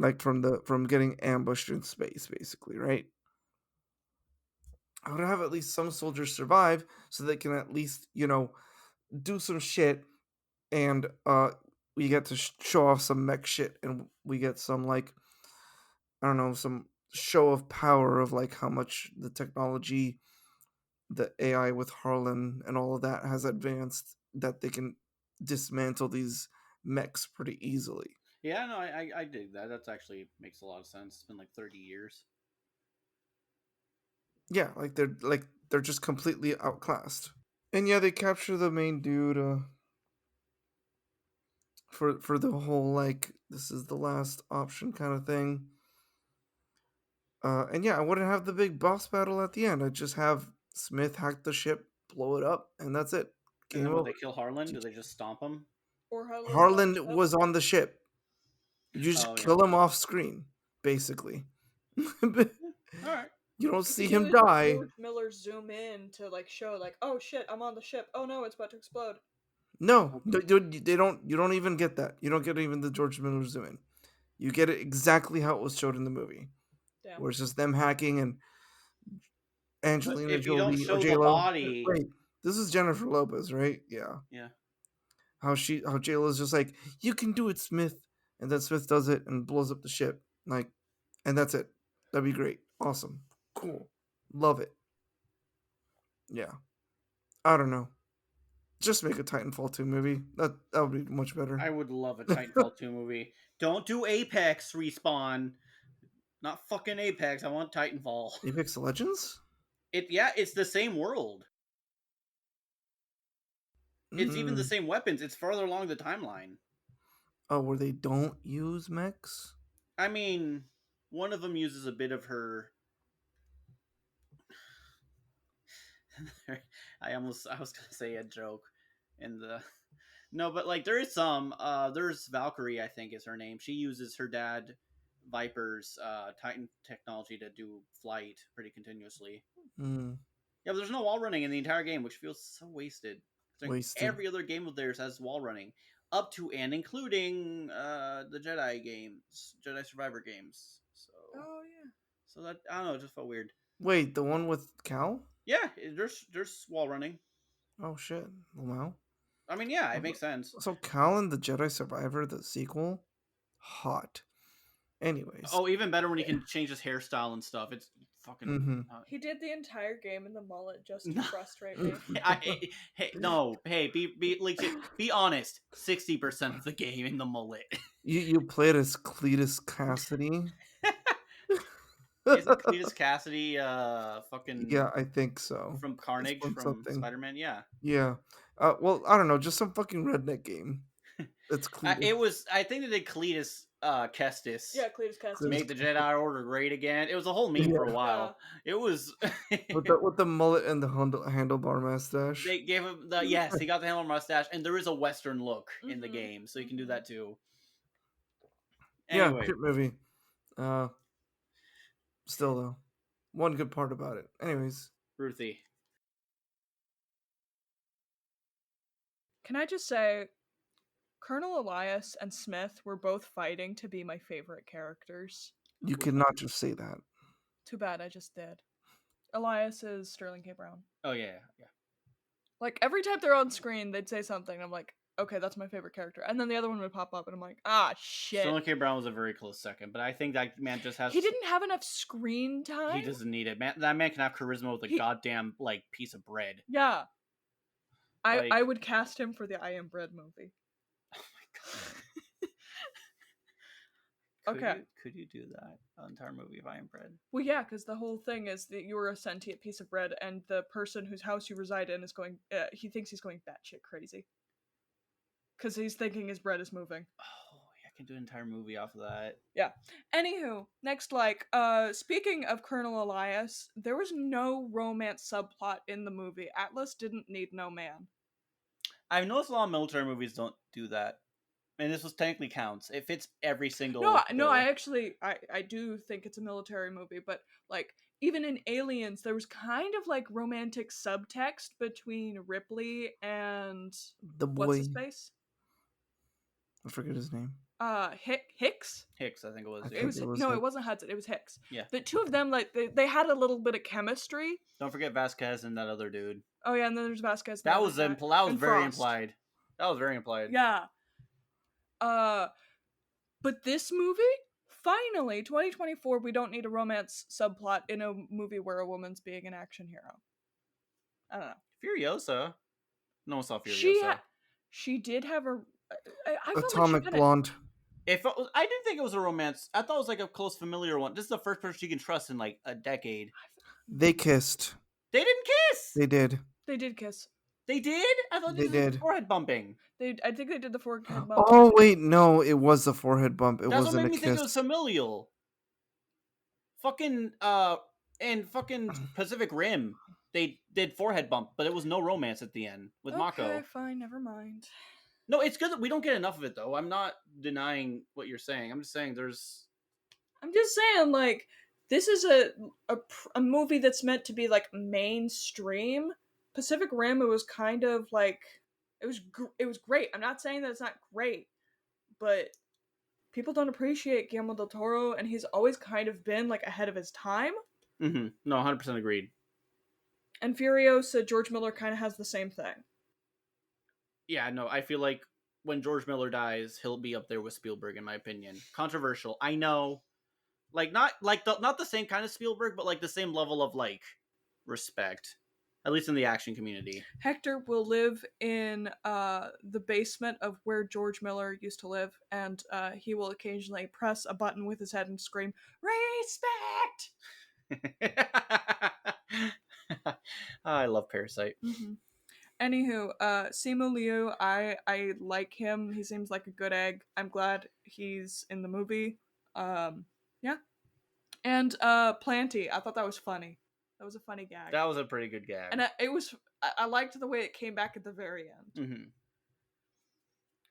like from getting ambushed in space, basically, right? I would have at least some soldiers survive so they can at least do some shit, and we get to show off some mech shit, and we get some like I don't know, some show of power of like how much the technology, the AI with Harlan and all of that has advanced, that they can dismantle these mechs pretty easily. Yeah, no, I dig that. That's actually makes a lot of sense. It's been like 30 years. Yeah, like they're just completely outclassed. And yeah, they capture the main dude for the whole like this is the last option kind of thing. And yeah, I wouldn't have the big boss battle at the end. I'd just have Smith hack the ship, blow it up, and that's it. And Game then when over. they kill Harlan, do they just stomp him? Or Harlan's on the Harlan ship. was on the ship. You just Oh yeah. kill him off screen, basically. You All right. don't You see could do him it die. George Miller zoom in to like show like, oh shit, I'm on the ship. Oh no, it's about to explode. No, Okay. they don't. You don't even get that. You don't get even the George Miller zoom in. You get it exactly how it was showed in the movie, Damn. where it's just them hacking and But Angelina if you don't Jolie or show J the Lo. body, Wait, this is Jennifer Lopez, right? Yeah. yeah. How J Lo is just like, you can do it, Smith, and then Smith does it and blows up the ship, like, and that's it. That'd be great, awesome, cool, love it. Yeah, I don't know. Just make a Titanfall 2 movie. That would be much better. I would love a Titanfall 2 movie. Don't do Apex Respawn. Not fucking Apex. I want Titanfall. Apex Legends. It's the same world. It's even the Mm. same weapons. It's further along the timeline. Oh, where they don't use mechs? I mean, one of them uses a bit of her. I was gonna say a joke in the no, but like there is some. There's Valkyrie, I think is her name. She uses her dad Viper's Titan technology to do flight pretty continuously. Mm, Yeah, but there's no wall running in the entire game, which feels so wasted. Considering wasted. every other game of theirs has wall running, up to and including the Jedi games, Jedi Survivor games. Oh yeah. So that I don't know, it just felt weird. Wait, the one with Cal? Yeah, there's wall running. Oh shit, Lamau. I mean, yeah, it makes sense. So Cal and the Jedi Survivor, the sequel, hot. Anyways, Oh, even better when you can change his hairstyle and stuff. It's fucking. mm-hmm. He did the entire game in the mullet just to No. frustrate me. Hey, no, hey, be legit, be honest. 60% of the game in the mullet. You played as Cletus Cassidy. Isn't Cletus Cassidy fucking Yeah, I think so. from It's Carnage from from something. Spider-Man? Yeah. Yeah. Well, I don't know, just some fucking redneck game. That's Cletus. It was. I think they did Cletus Kestis. Yeah, Cletus Kestis. Cletus Make the Jedi Order great again. It was a whole meme for a Yeah, Yeah. while. It was. with the mullet and the handlebar mustache. They gave him the yes. He got the handle mustache, and there is a Western look in the Mhm, game, so you can do mhm. that too. Yeah, Anyway, shit movie. Uh, Still though, one good part about it. Anyways, Ruthie. Can I just say, Colonel Elias and Smith were both fighting to be my favorite characters. you Which cannot one? just say that. Too bad I just did. Elias is Sterling K. Brown. Oh yeah, yeah. Like, every time they're on screen, they'd say something, and I'm like, okay, that's my favorite character. And then the other one would pop up, and I'm like, ah, shit. Sterling K. Brown was a very close second, but I think that man just has. He didn't have enough screen time. He doesn't need it. Man, that man can have charisma with a He- goddamn like piece of bread. Yeah. Like- I would cast him for the I Am Bread movie. Oh my god. Okay. Could you do that entire movie of I Am Bread? Well, yeah, because the whole thing is that you're a sentient piece of bread, and the person whose house you reside in is going. He thinks he's going batshit crazy. Because he's thinking his bread is moving. Oh, yeah, I can do an entire movie off of that. Yeah. Anywho, next, speaking of Colonel Elias, there was no romance subplot in the movie. Atlas didn't need no man. I've noticed a lot of military movies don't do that. And this was technically counts. It fits every single. No, bill. I actually, I do think it's a military movie, but, like, even in Aliens, there was kind of, like, romantic subtext between Ripley and... The What's boy, his face? I forget his name. Hicks? Hicks, I think it was. I Yeah. It was, think it was no, Hicks. it wasn't Hudson, it was Hicks. Yeah. The two of them, like, they had a little bit of chemistry. Don't forget Vasquez and that other dude. Oh, yeah, and then there's Vasquez. That was and very Frost. implied. That was very implied. Yeah. But this movie, finally, 2024, we don't need a romance subplot in a movie where a woman's being an action hero. I don't know. Furiosa. No one saw Furiosa. She did have a. I felt Atomic like she kinda, Blonde. I didn't think it was a romance. I thought it was like a close familiar one. This is the first person you can trust in like a decade. They kissed. They didn't kiss. They did. They did kiss. They did. I thought They this was did. forehead bumping. I think they did the forehead bump. Oh wait, no, it was the forehead bump. It That's what wasn't made a me think it was kiss. familial. Fucking and fucking Pacific Rim. They did forehead bump, but it was no romance at the end with Mako. Okay, fine, never mind. No, it's good that we don't get enough of it though. I'm not denying what you're saying. I'm just saying there's. I'm just saying, like, this is a movie that's meant to be like mainstream. Pacific Rim, it was kind of like it was great. I'm not saying that it's not great, but people don't appreciate Guillermo del Toro, and he's always kind of been like ahead of his time. Mm-hmm. No, 100% agreed. And Furiosa, George Miller kind of has the same thing. Yeah, no, I feel like when George Miller dies, he'll be up there with Spielberg, in my opinion. Controversial, I know. Like not the same kind of Spielberg, but like the same level of like respect, at least in the action community. Hector will live in the basement of where George Miller used to live, and he will occasionally press a button with his head and scream, "Respect!" I love Parasite. Mm-hmm. Anywho, Simu Liu, I like him. He seems like a good egg. I'm glad he's in the movie. Yeah. And Planty, I thought that was funny. That was a funny gag. That was a pretty good gag. And I liked the way it came back at the very end.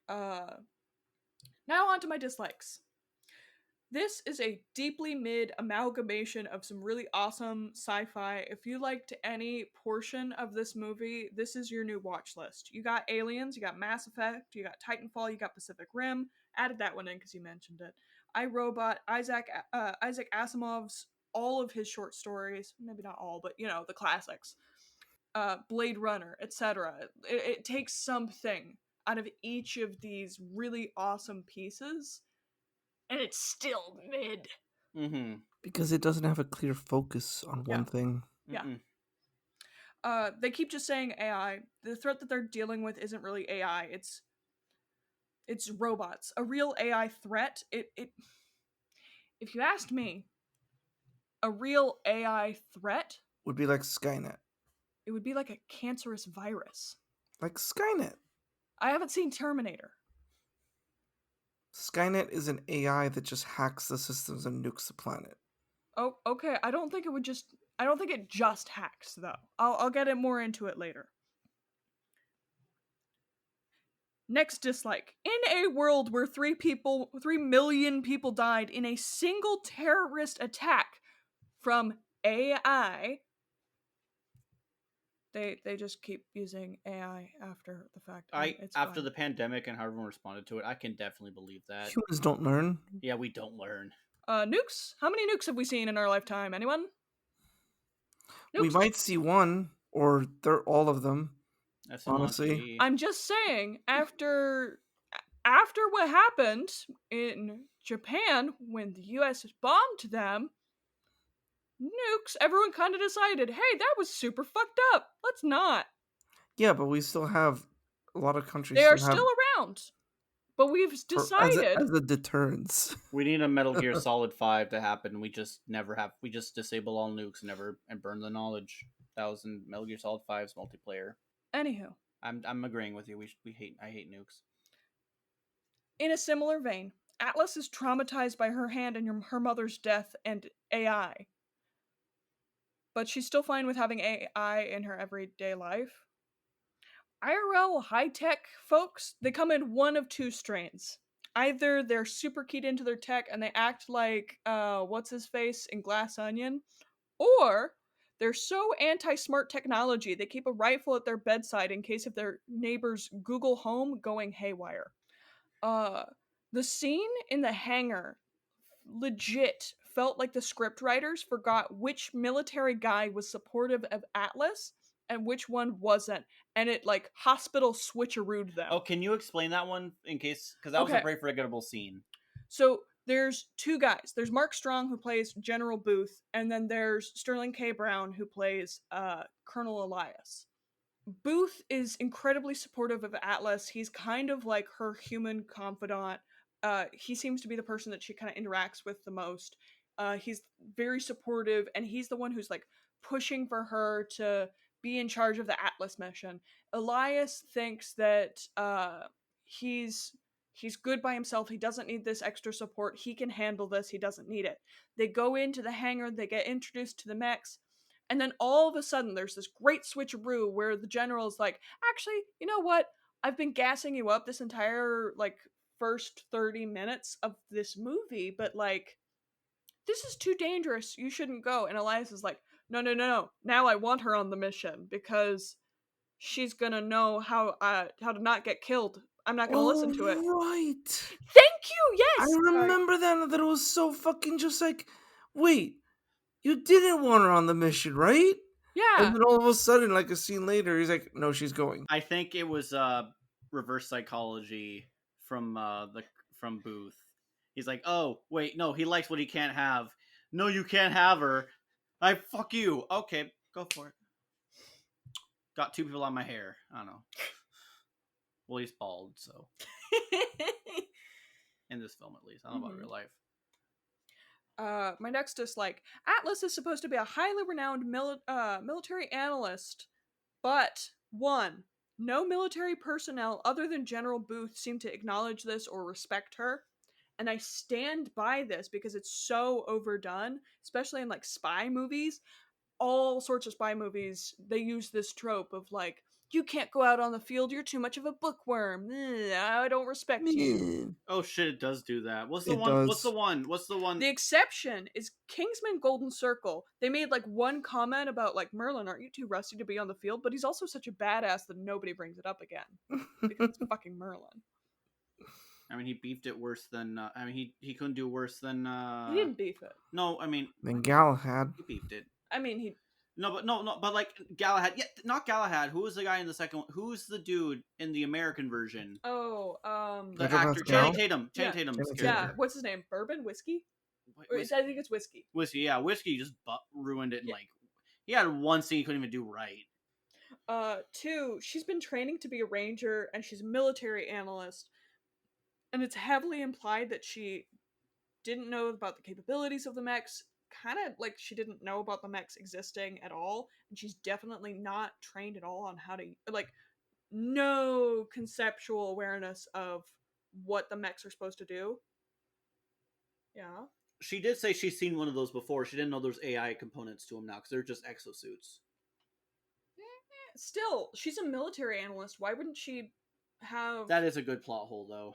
Mm-hmm. Now on to my dislikes. This is a deeply mid amalgamation of some really awesome sci-fi. If you liked any portion of this movie, this is your new watch list. You got Aliens, you got Mass Effect, you got Titanfall, you got Pacific Rim. Added that one in because you mentioned it. iRobot, Isaac Asimov's all of his short stories, maybe not all, but you know, the classics. Blade Runner, etc. It takes something out of each of these really awesome pieces, and it's still mid. Mm-hmm. Because it doesn't have a clear focus on one thing. Yeah. They keep just saying AI. The threat that they're dealing with isn't really AI. It's robots. A real AI threat. If you asked me, a real AI threat, Would be like Skynet. it would be like a cancerous virus. Like Skynet. I haven't seen Terminator. Skynet is an AI that just hacks the systems and nukes the planet. Oh, okay. I don't think it just hacks though. I'll get it more into it later. Next dislike. In a world where 3 million people died in a single terrorist attack from AI, they just keep using AI after the fact, and it's After fine. the pandemic and how everyone responded to it, I can definitely believe that. Humans don't learn. Yeah, we don't learn. Nukes? How many nukes have we seen in our lifetime? Anyone? We Nukes. might see one, or they're all of them. Honestly. SMRG. I'm just saying, after what happened in Japan when the US bombed them, nukes, everyone kind of decided, hey, that was super fucked up. Let's not. Yeah, but we still have a lot of countries They are still have still around. But we've decided. as a deterrence. We need a Metal Gear Solid 5 to happen. We just never have. We just disable all nukes and burn the knowledge. That was in Metal Gear Solid 5's multiplayer. Anywho, I'm agreeing with you. I hate nukes. in a similar vein, Atlas is traumatized by her hand and her mother's death and AI. But she's still fine with having AI in her everyday life. IRL high-tech folks, they come in one of two strains. Either they're super keyed into their tech and they act like what's his face in Glass Onion, or they're so anti-smart technology they keep a rifle at their bedside in case of their neighbor's Google Home going haywire. Uh the scene in the hangar legit felt like the scriptwriters forgot which military guy was supportive of Atlas and which one wasn't, and it like hospital switcherooed them. Oh, can you explain that one in case? Because that was a Okay. very forgettable scene. So there's two guys. There's Mark Strong, who plays General Booth, and then there's Sterling K. Brown, who plays Colonel Elias. Booth is incredibly supportive of Atlas. He's kind of like her human confidant. He seems to be the person that she kind of interacts with the most. He's very supportive, and he's the one who's like pushing for her to be in charge of the Atlas mission. Elias thinks that he's good by himself. He doesn't need this extra support. He can handle this. He doesn't need it. They go into the hangar. They get introduced to the mechs. And then all of a sudden, there's this great switcheroo where the general's like, actually, you know what? I've been gassing you up this entire, like, first 30 minutes of this movie, but, like, this is too dangerous. You shouldn't go. And Elias is like, no, no, no, no. Now I want her on the mission because she's gonna know how to not get killed. I'm not gonna listen to it. Right. Thank you. I Yes. Sorry. remember that it was so fucking just like, wait, you didn't want her on the mission, right? Yeah. And then all of a sudden, like a scene later, he's like, no, she's going. I think it was reverse psychology from from Booth. He's like, oh wait, no, he likes what he can't have. No, you can't have her. I fuck you. Okay, go for it. Got 2 people on my hair. I don't know. Well, he's bald, so in this film at least. I don't know about real life. My next dislike. Atlas is supposed to be a highly renowned military analyst, but one, no military personnel other than General Booth seem to acknowledge this or respect her. And I stand by this because it's so overdone, especially in like spy movies. All sorts of spy movies, they use this trope of like, you can't go out on the field, you're too much of a bookworm. I don't respect you. Oh shit, it does do that. What's the It one? What's does. the one? What's the one? The exception is Kingsman Golden Circle. They made like one comment about like, Merlin, aren't you too rusty to be on the field? But he's also such a badass that nobody brings it up again because it's fucking Merlin. I mean, he beefed it worse than. I mean, he couldn't do worse than. He didn't beef it. No, I mean, Then Galahad. he beefed it. I mean, he. No, but like Galahad. Yeah, not Galahad. Who was the guy in the second one? Who's the dude in the American version? Oh, The You're talking actor about Channing Gal? Tatum. Channing Yeah. Tatum's Channing character. Yeah, what's his name? Bourbon? Whiskey? Or Whis- I think it's whiskey. Whiskey, yeah, Whiskey just ruined it. And Yeah. like, he had one scene he couldn't even do right. Two, she's been training to be a ranger and she's a military analyst. And it's heavily implied that she didn't know about the capabilities of the mechs, kind of like she didn't know about the mechs existing at all, and she's definitely not trained at all on how to, like, no conceptual awareness of what the mechs are supposed to do. Yeah. She did say she's seen one of those before. She didn't know there's AI components to them now because they're just exosuits. Still, she's a military analyst. Why wouldn't she have. That is a good plot hole, though.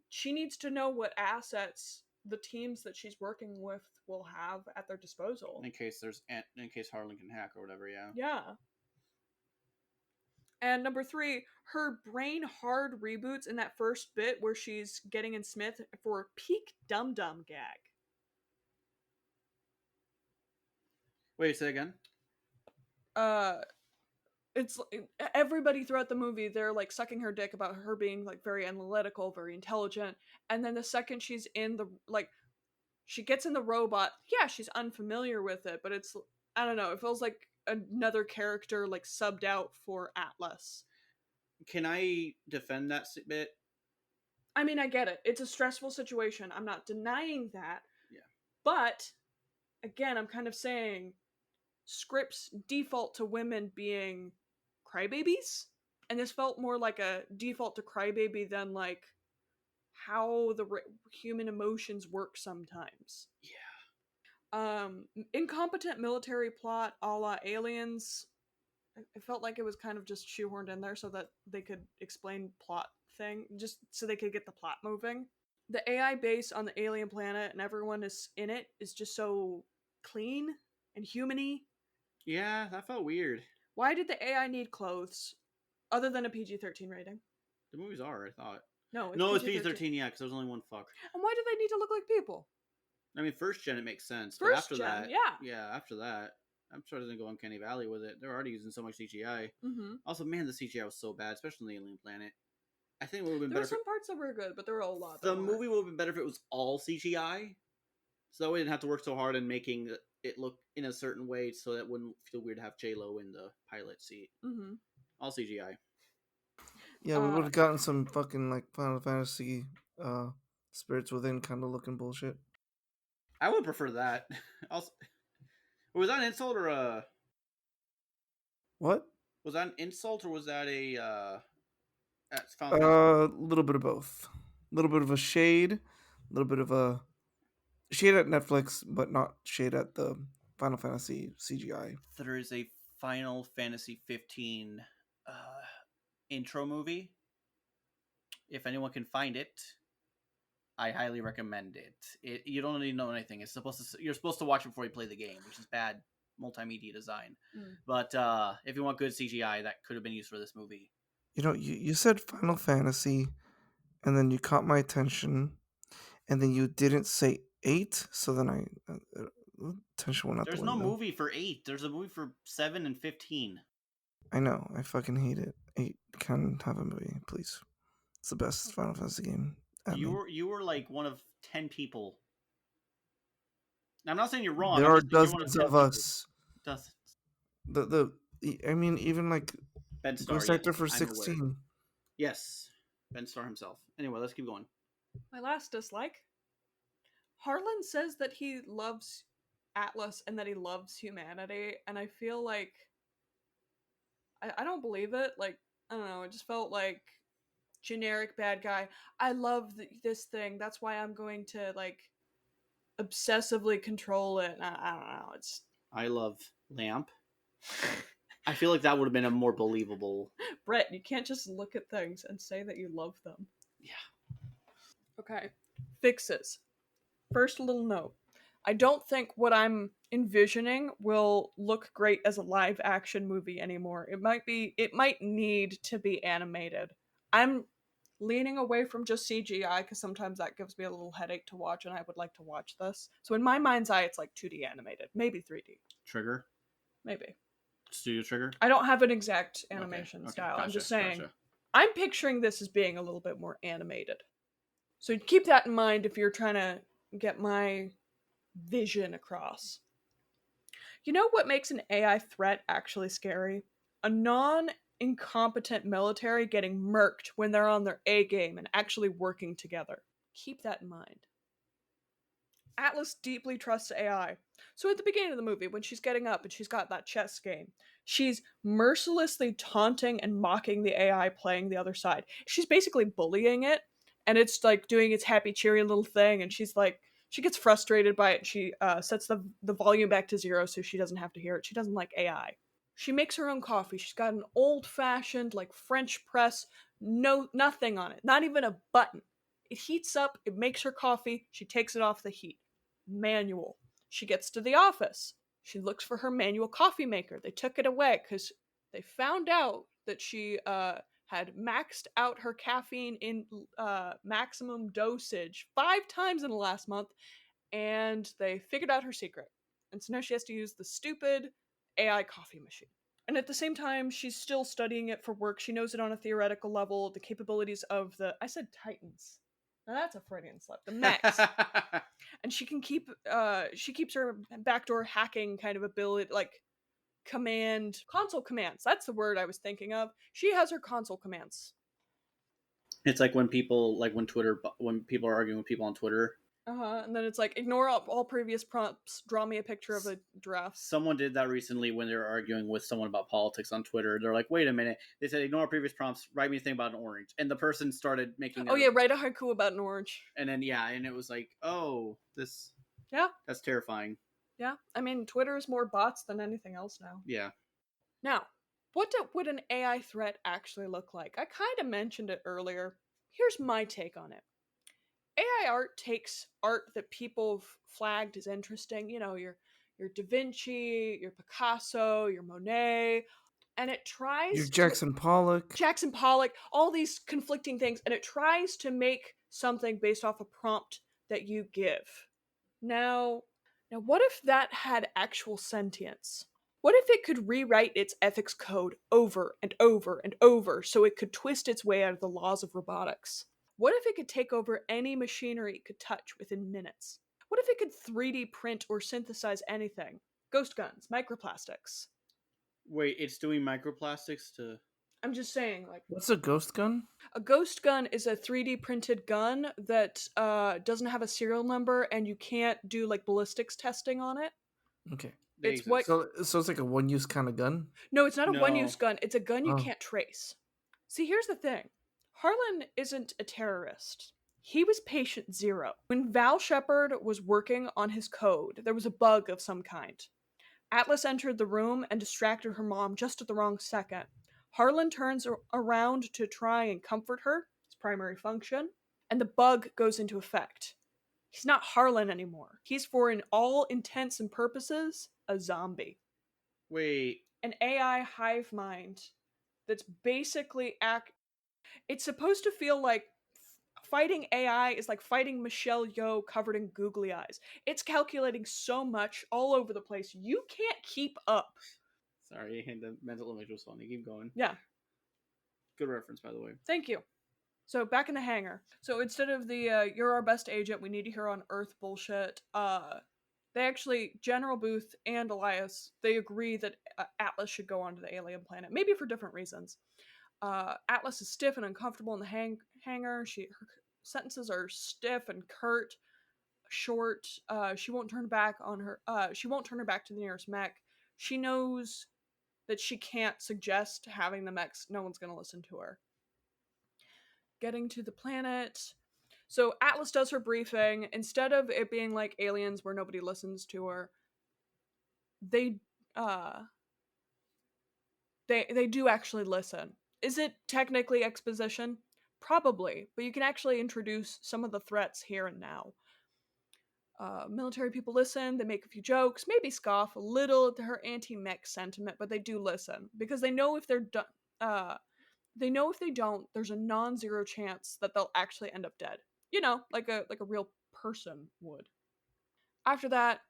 She needs to know what assets the teams that she's working with will have at their disposal. In case Harlan can hack or whatever, yeah. Yeah. And number 3, her brain hard reboots in that first bit where she's getting in Smith for peak dum dum gag. Wait, say again. It's everybody throughout the movie, they're like sucking her dick about her being like very analytical, very intelligent, and then the second she's in the, like, she gets in the robot, yeah, she's unfamiliar with it, but it's, I don't know, it feels like another character like subbed out for Atlas. Can I defend that bit? I mean, I get it. It's a stressful situation. I'm not denying that. Yeah. But again, I'm kind of saying scripts default to women being crybabies, and this felt more like a default to crybaby than like how the human emotions work sometimes. Yeah. Incompetent military plot a la Aliens. It felt like it was kind of just shoehorned in there so that they could explain plot thing, just so they could get the plot moving. The AI base on the alien planet and everyone is in it is just so clean and human-y. Yeah, that felt weird. Why did the AI need clothes other than a PG-13 rating? The movies are, I thought. No, it's PG-13, yeah, because there's only one fuck. And why do they need to look like people? I mean, first gen, it makes sense. First but after gen, that, yeah. after that, I'm sure it doesn't go Uncanny Valley with it. They're already using so much CGI. Mm-hmm. Also, man, the CGI was so bad, especially on the alien planet. I think it would have been there better. There were some parts that were good, but there were a lot. The movie would have been better if it was all CGI, so that way we didn't have to work so hard in making it look in a certain way, so that it wouldn't feel weird to have J-Lo in the pilot seat. Mm-hmm. All CGI. Yeah, we would have gotten some fucking like Final Fantasy Spirits Within kind of looking bullshit. I would prefer that. Also, was that an insult or a? What? Was that an insult or was that a? A little bit of both. A little bit of a shade, a little bit of a shade at Netflix, but not shade at the Final Fantasy CGI. There is a Final Fantasy 15 intro movie. If anyone can find it, I highly recommend it. You don't need to know anything. You're supposed to watch it before you play the game, which is bad multimedia design. But if you want good CGI, that could have been used for this movie. You know, you said Final Fantasy, and then you caught my attention, and then you didn't say 8, so then I attention went out the window. There's no movie for 8. There's a movie for 7 and 15. I know. I fucking hate it. 8 can have a movie, please. It's the best Final Fantasy game. You were like one of 10 people. I'm not saying you're wrong. There are dozens of us. Dozens. I mean, even like Ben Starr, Ghost Actor for 16. Yes, Ben Starr himself. Anyway, let's keep going. My last dislike. Harlan says that he loves Atlas and that he loves humanity, and I feel like I don't believe it. Like, I don't know, it just felt like generic bad guy. I love this thing. That's why I'm going to like obsessively control it. I don't know. I love Lamp. I feel like that would have been a more believable. Brett, you can't just look at things and say that you love them. Yeah. Okay. Fixes. First little note. I don't think what I'm envisioning will look great as a live action movie anymore. It might need to be animated. I'm leaning away from just CGI because sometimes that gives me a little headache to watch, and I would like to watch this. So in my mind's eye, it's like 2D animated, maybe 3D. Trigger? Maybe. Studio Trigger? I don't have an exact animation style. Gotcha, I'm just saying, gotcha. I'm picturing this as being a little bit more animated. So keep that in mind if you're trying to get my vision across. You know what makes an AI threat actually scary? A non-incompetent military getting murked when they're on their A game and actually working together. Keep that in mind. Atlas deeply trusts AI. So at the beginning of the movie, when she's getting up and she's got that chess game, she's mercilessly taunting and mocking the AI playing the other side. She's basically bullying it, and it's like doing its happy, cheery little thing, and she's like, she gets frustrated by it, and she sets the volume back to 0 so she doesn't have to hear it. She doesn't like AI. She makes her own coffee. She's got an old-fashioned, like, French press, no nothing on it, not even a button. It heats up, it makes her coffee, she takes it off the heat. Manual. She gets to the office. She looks for her manual coffee maker. They took it away because they found out that she had maxed out her caffeine in maximum dosage 5 times in the last month, and they figured out her secret. And so now she has to use the stupid AI coffee machine. And at the same time, she's still studying it for work. She knows it on a theoretical level, the capabilities of the, I said Titans. Now that's a Freudian slip. The mechs. And she can she keeps her backdoor hacking kind of ability, like console commands. That's the word I was thinking of. She has her console commands. It's like when people, like when people are arguing with people on Twitter. And then it's like, ignore all previous prompts, draw me a picture of a giraffe. Someone did that recently when they were arguing with someone about politics on Twitter. They're like, wait a minute. They said, ignore previous prompts, write me a thing about an orange. And the person started making Oh, yeah, write a haiku about an orange. And then, yeah, and it was like, oh, this... Yeah. That's terrifying. Yeah. I mean, Twitter is more bots than anything else now. Yeah. Now, what would an AI threat actually look like? I kind of mentioned it earlier. Here's my take on it. AI art takes art that people flagged as interesting, you know, your Da Vinci, your Picasso, your Monet, and it tries Your Jackson Pollock, all these conflicting things, and it tries to make something based off a prompt that you give. Now, what if that had actual sentience? What if it could rewrite its ethics code over and over and over so it could twist its way out of the laws of robotics? What if it could take over any machinery it could touch within minutes? What if it could 3D print or synthesize anything? Ghost guns, microplastics. Wait, it's doing microplastics to... I'm just saying, like... What's a ghost gun? A ghost gun is a 3D printed gun that doesn't have a serial number, and you can't do, like, ballistics testing on it. Okay. It's what... So it's like a one-use kind of gun? No, it's not a one-use gun. It's a gun you Oh. can't trace. See, here's the thing. Harlan isn't a terrorist. He was patient zero. When Val Shepard was working on his code, there was a bug of some kind. Atlas entered the room and distracted her mom just at the wrong second. Harlan turns around to try and comfort her, his primary function, and the bug goes into effect. He's not Harlan anymore. He's, for in all intents and purposes, a zombie. Wait. An AI hive mind that's basically it's supposed to feel like fighting AI is like fighting Michelle Yeoh covered in googly eyes. It's calculating so much all over the place. You can't keep up. Sorry, the mental image was funny. Keep going. Yeah. Good reference, by the way. Thank you. So back in the hangar. So instead of the you're our best agent, we need you here on Earth bullshit, they actually, General Booth and Elias, they agree that Atlas should go onto the alien planet, maybe for different reasons. Atlas is stiff and uncomfortable in the hangar. Her sentences are stiff and curt, short. She won't turn back on her. She won't turn her back to the nearest mech. She knows that she can't suggest having the mechs. No one's gonna listen to her. Getting to the planet. So Atlas does her briefing. Instead of it being like Aliens where nobody listens to her, they do actually listen. Is it technically exposition? Probably, but you can actually introduce some of the threats here and now. Military people listen, they make a few jokes, maybe scoff a little at her anti-mech sentiment, but they do listen because they know if they're they know if they don't, there's a non-zero chance that they'll actually end up dead. You know, like a real person would. After that,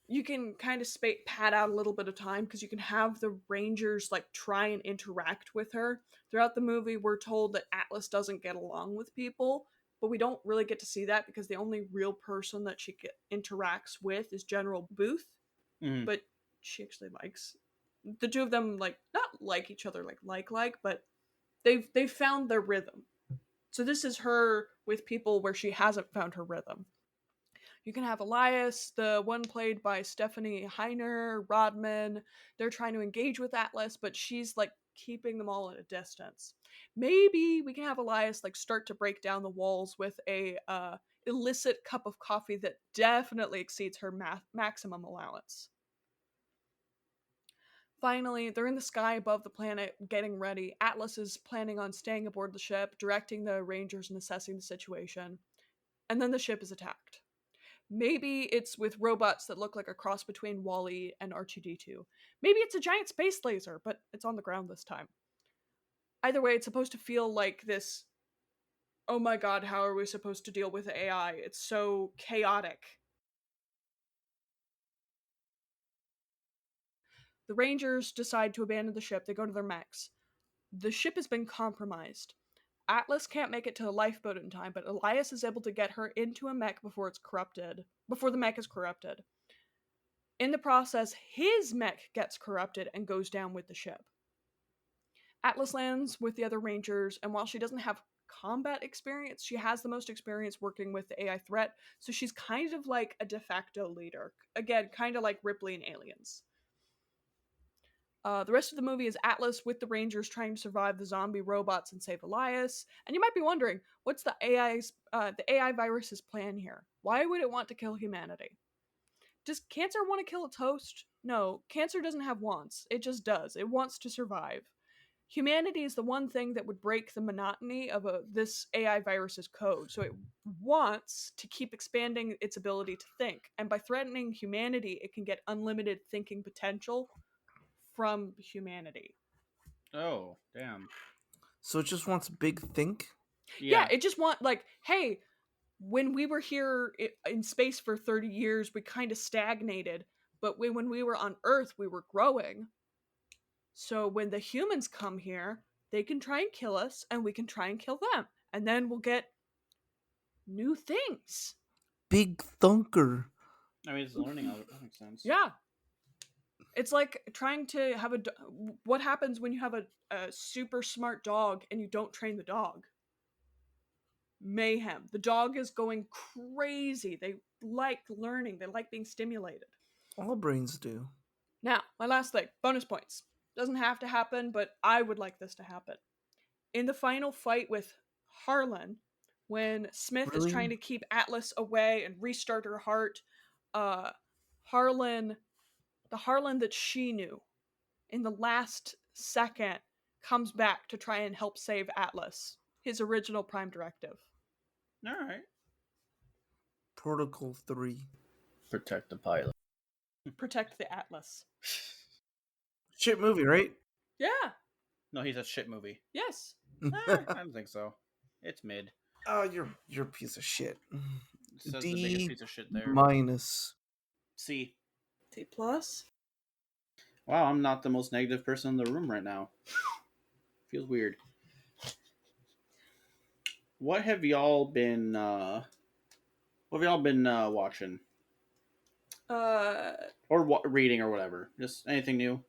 you can kind of pad out a little bit of time because you can have the Rangers like try and interact with her. Throughout the movie, we're told that Atlas doesn't get along with people, but we don't really get to see that because the only real person that she interacts with is General Booth. Mm-hmm. But she actually likes the two of them, like not like each other, like, but they've found their rhythm. So this is her with people where she hasn't found her rhythm. You can have Elias, the one played by Stephanie Heiner, Rodman. They're trying to engage with Atlas, but she's like keeping them all at a distance. Maybe we can have Elias like start to break down the walls with a illicit cup of coffee that definitely exceeds her maximum allowance. Finally, they're in the sky above the planet getting ready. Atlas is planning on staying aboard the ship, directing the Rangers and assessing the situation. And then the ship is attacked. Maybe it's with robots that look like a cross between Wall-E and R2D2. Maybe it's a giant space laser, but it's on the ground this time. Either way, it's supposed to feel like this, oh my god, how are we supposed to deal with AI? It's so chaotic. The Rangers decide to abandon the ship. They go to their mechs. The ship has been compromised. Atlas can't make it to the lifeboat in time, but Elias is able to get her into a mech before it's corrupted. Before the mech is corrupted. In the process, his mech gets corrupted and goes down with the ship. Atlas lands with the other Rangers, and while she doesn't have combat experience, she has the most experience working with the AI threat, so she's kind of like a de facto leader. Again, kind of like Ripley in Aliens. The rest of the movie is Atlas with the Rangers trying to survive the zombie robots and save Elias. And you might be wondering, what's the AI virus's plan here? Why would it want to kill humanity? Does cancer want to kill its host? No, cancer doesn't have wants. It just does. It wants to survive. Humanity is the one thing that would break the monotony of this AI virus's code. So it wants to keep expanding its ability to think. And by threatening humanity, it can get unlimited thinking potential from humanity. Oh, damn. So it just wants big think. Yeah, Yeah. it just want like, hey, when we were here in space for 30 years, we kind of stagnated, but when we were on Earth, we were growing. So when the humans come here, they can try and kill us, and we can try and kill them, and then we'll get new things. Big thunker. I mean, it's learning. That makes sense. Yeah, it's like trying to have what happens when you have a super smart dog and you don't train the dog? Mayhem. The dog is going crazy. They like learning, they like being stimulated. All brains do. Now, my last thing, bonus points. Doesn't have to happen, but I would like this to happen. In the final fight with Harlan, when Smith is trying Really? to keep Atlas away and restart her heart, uh, Harlan, the Harlan that she knew, in the last second, comes back to try and help save Atlas, his original Prime Directive. All right. Protocol 3. Protect the pilot. Protect the Atlas. Shit movie, right? Yeah, No, he's a shit movie. yes. I don't think so. It's mid. Oh, you're a piece of shit. It says the biggest D piece of shit there. minus. C. D plus. Wow, I'm not the most negative person in the room right now. Feels weird. What have y'all been? What have y'all been watching Uh, or reading or whatever? Just anything new?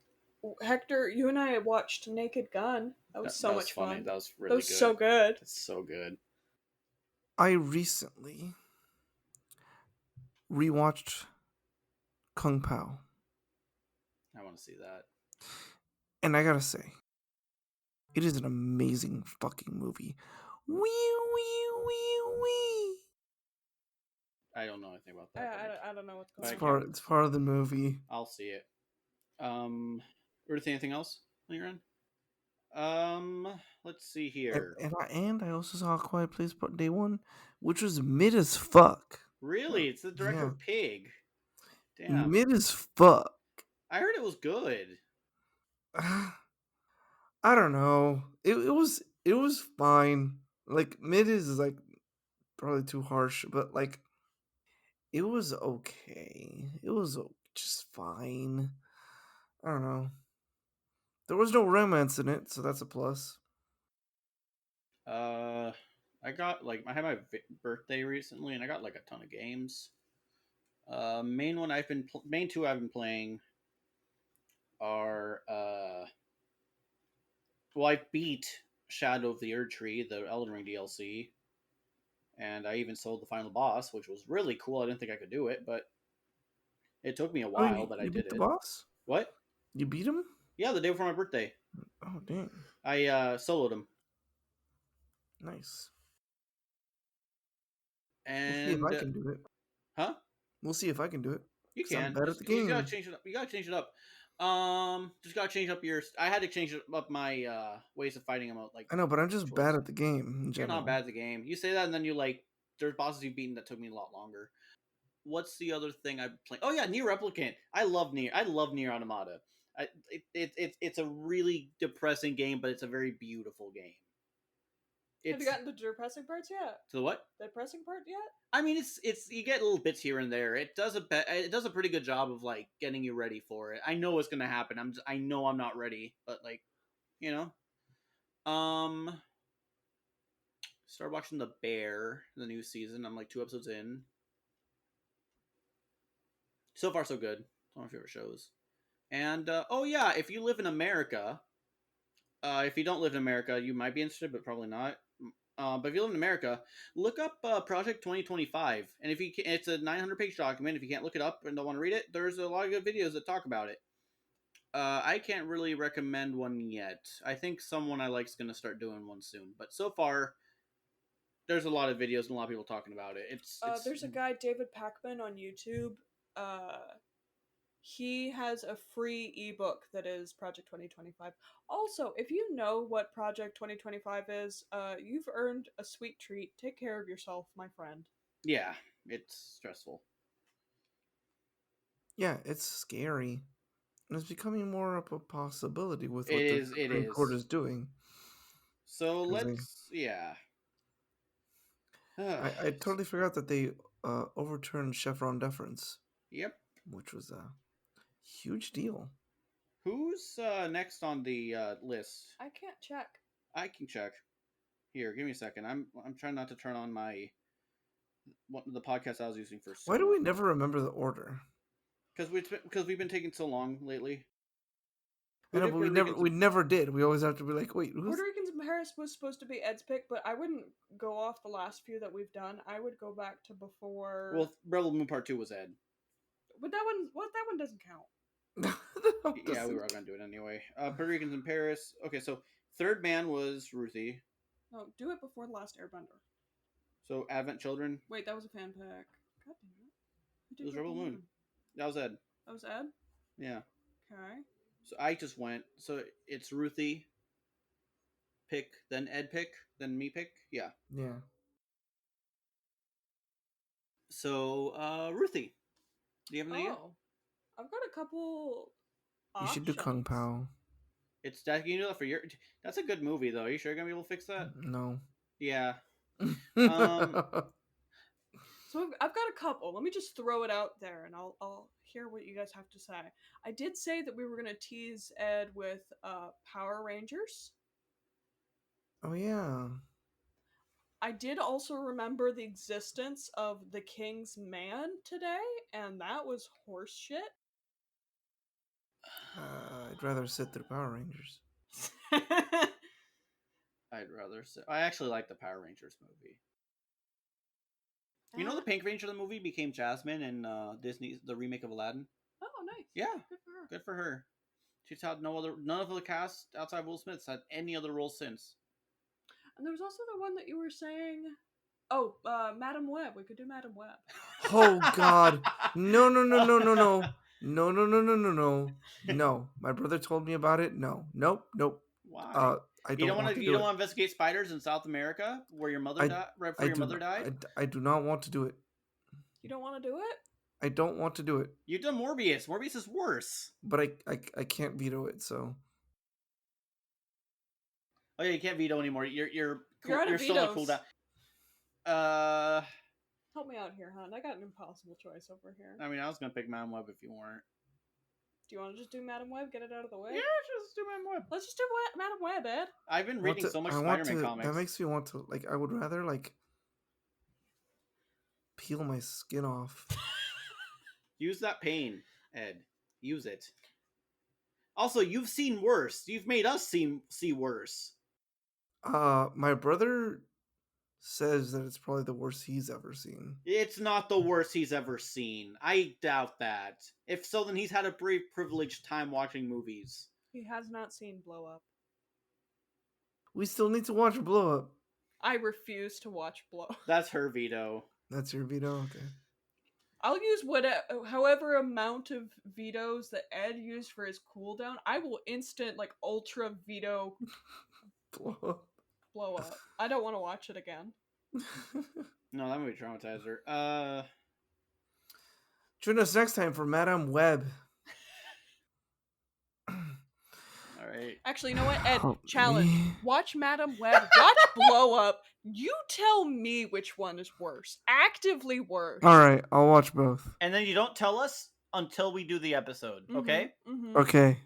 Hector, you and I watched Naked Gun. That was so That was much funny. fun. That was That really was good. so good. It's so good. I recently rewatched Kung Pao, I want to see that. and I gotta say, it is an amazing fucking movie. Wee wee wee wee. I don't know anything about that. I don't know what's It's going Okay. on. part. It's part of the movie. I'll see it. Ruth, anything else on your end? Let's see here. And I also saw A Quiet Place Part Day 1, which was mid as fuck. Really, it's the director Yeah. of Pig. Damn, Mid as fuck. I heard it was good. I don't know. It was fine. Like mid is like probably too harsh, but like it was okay. It was just fine. I don't know. There was no romance in it, so that's a plus. Uh, I got like I had my birthday recently, and I got like a ton of games. Main two I've been playing are well, I beat Shadow of the Erd Tree, the Elden Ring DLC. and I even sold the final boss, which was really cool. I didn't think I could do it, but it took me a Oh, while, but I you did beat the it. boss? What? You beat him? Yeah, the day before my birthday. Oh, dang. I soloed him. Nice. We'll see if I And can do it. huh? We'll see if I can do it. You Because I'm can. bad at Just the you gotta game. change it up. You gotta change it up. Just gotta change up your. I had to change up my ways of fighting him out. Like I know, but I'm just bad choice. at the game in You're not general. bad at the game. You say that, and then you like. There's bosses you've beaten that took me a lot longer. What's the other thing I play? Oh yeah, Nier Replicant. I love Nier. I love Nier Automata. It's a really depressing game, but it's a very beautiful game. Have you It's gotten to the depressing parts yet? to the what? The depressing part yet? I mean, it's you get little bits here and there. It does a pretty good job of like getting you ready for it. I know what's gonna happen. I know I'm not ready, but like, you know, start watching The Bear, the new season. I'm like 2 episodes in. So far, so good. It's one of my favorite shows. And oh yeah, if you live in America, if you don't live in America, you might be interested, but probably not. But if you live in America, look up Project 2025, and if it's a 900-page document. If you can't look it up and don't want to read it, there's a lot of good videos that talk about it. I can't really recommend one yet. I think someone I like is going to start doing one soon. But so far, there's a lot of videos and a lot of people talking about it. It's There's a guy, David Packman, on YouTube. He has a free ebook that is Project 2025. Also, if you know what Project 2025 is, you've earned a sweet treat. Take care of yourself, my friend. yeah, it's stressful. Yeah, it's scary. And it's becoming more of a possibility with It what the is. It Supreme Court is. is doing. So 'Cause yeah. I totally forgot that they overturned Chevron deference, Yep. which was a huge deal. Who's next on the list? I can't check. I can check. Here, give me a second. I'm trying not to turn on my the podcast I was using for Why do Soma we never remember the order? because we've been taking so long lately. I Who know, did but Puerto Ricans? we never did. We always have to be like, wait, who's? Puerto Ricans in Paris was supposed to be Ed's pick, but I wouldn't go off the last few that we've done. I would go back to before. Well, Rebel Moon Part 2 was Ed. But that one, that one doesn't count. Yeah, we were all gonna do it anyway. Puerto Ricans in Paris. Okay, so third man was Ruthie. No, do it before the last Airbender. So Advent Children. Wait, that was a fan pick. God damn it! Who It did was Rebel Moon. That was Ed. That was Ed. Yeah. Okay. So I just went. So it's Ruthie pick, then Ed pick, then me pick. Yeah. Yeah. So Ruthie, do you have an idea? Oh, I've got a couple. You should do Kung options. Pao. It's that you know that for your. That's a good movie though. Are you sure you're gonna be able to fix that? No. Yeah. So I've got a couple. Let me just throw it out there, and I'll hear what you guys have to say. I did say that we were gonna tease Ed with Power Rangers. Oh yeah. I did also remember the existence of the King's Man today, and that was horse shit. I'd rather sit through Power Rangers. I'd rather say I actually like the Power Rangers movie. You know the Pink Ranger of the movie became Jasmine in Disney's the remake of Aladdin? Oh, nice. Yeah. Good for her. Good for her. She's had none of the cast outside Will Smith's had any other role since. And there was also the one that you were saying. Oh, Madam Web. We could do Madam Web. Oh God! No! No! No! No! No! No! No! No! No! No! No! No! No! My brother told me about it. No! Nope! Nope! Why? I don't want to do it. You don't want to investigate spiders in South America where your mother died right before your mother died? I do not want to do it. You don't want to do it? I don't want to do it. You've done Morbius. Morbius is worse. But I can't veto it. So. Oh yeah, you can't veto anymore. You're out of still on vetoes. cooldown. Help me out here, hon. I got an impossible choice over here. I mean, I was gonna pick Madam Web if you weren't. Do you want to just do Madam Web? Get it out of the way? Yeah, just do Madam Web. Let's just do Madam Web, Ed. I've been reading so much Spider-Man comics. That makes me want to like. I would rather like peel my skin off. Use that pain, Ed. Use it. Also, you've seen worse. You've made us see worse. My brother says that it's probably the worst he's ever seen. It's not the worst he's ever seen. I doubt that. If so, then he's had a very privileged time watching movies. He has not seen Blow Up. We still need to watch Blow Up. I refuse to watch Blow. That's her veto. That's your veto? Okay. I'll use however amount of vetoes that Ed used for his cooldown. I will instant ultra veto Blow Up. Blow Up. I don't want to watch it again. No, that movie traumatized her. Join us next time for Madame Web. Alright. Actually, you know what, Ed? Help Challenge. me. Watch Madame Web. Watch Blow Up. You tell me which one is worse. Actively worse. Alright, I'll watch both. And then you don't tell us until we do the episode, okay? Mm-hmm. Okay.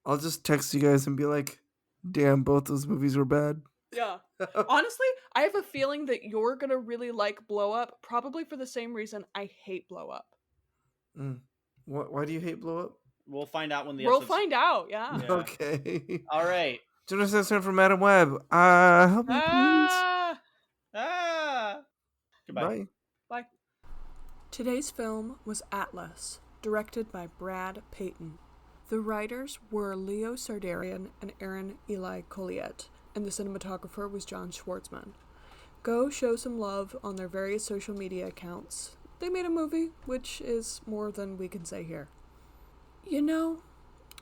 I'll just text you guys and be like, damn, both those movies were bad. Yeah. Honestly, I have a feeling that you're gonna really like Blow Up, probably for the same reason I hate Blow Up. Why do you hate Blow Up? We'll find out when the We'll episode's... find out, yeah. Yeah. Okay. Alright. Join us next time for Madame Web. Help me, please. Goodbye. Bye. Bye. Today's film was Atlas, directed by Brad Payton. The writers were Leo Sardarian and Aaron Eli Colliette, and the cinematographer was John Schwartzman. Go show some love on their various social media accounts. They made a movie, which is more than we can say here. You know,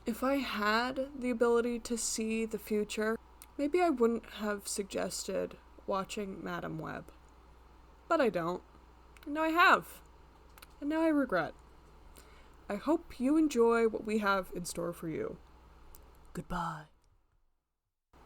if I had the ability to see the future, maybe I wouldn't have suggested watching Madame Web. But I don't. And now I have. And now I regret. I hope you enjoy what we have in store for you. Goodbye.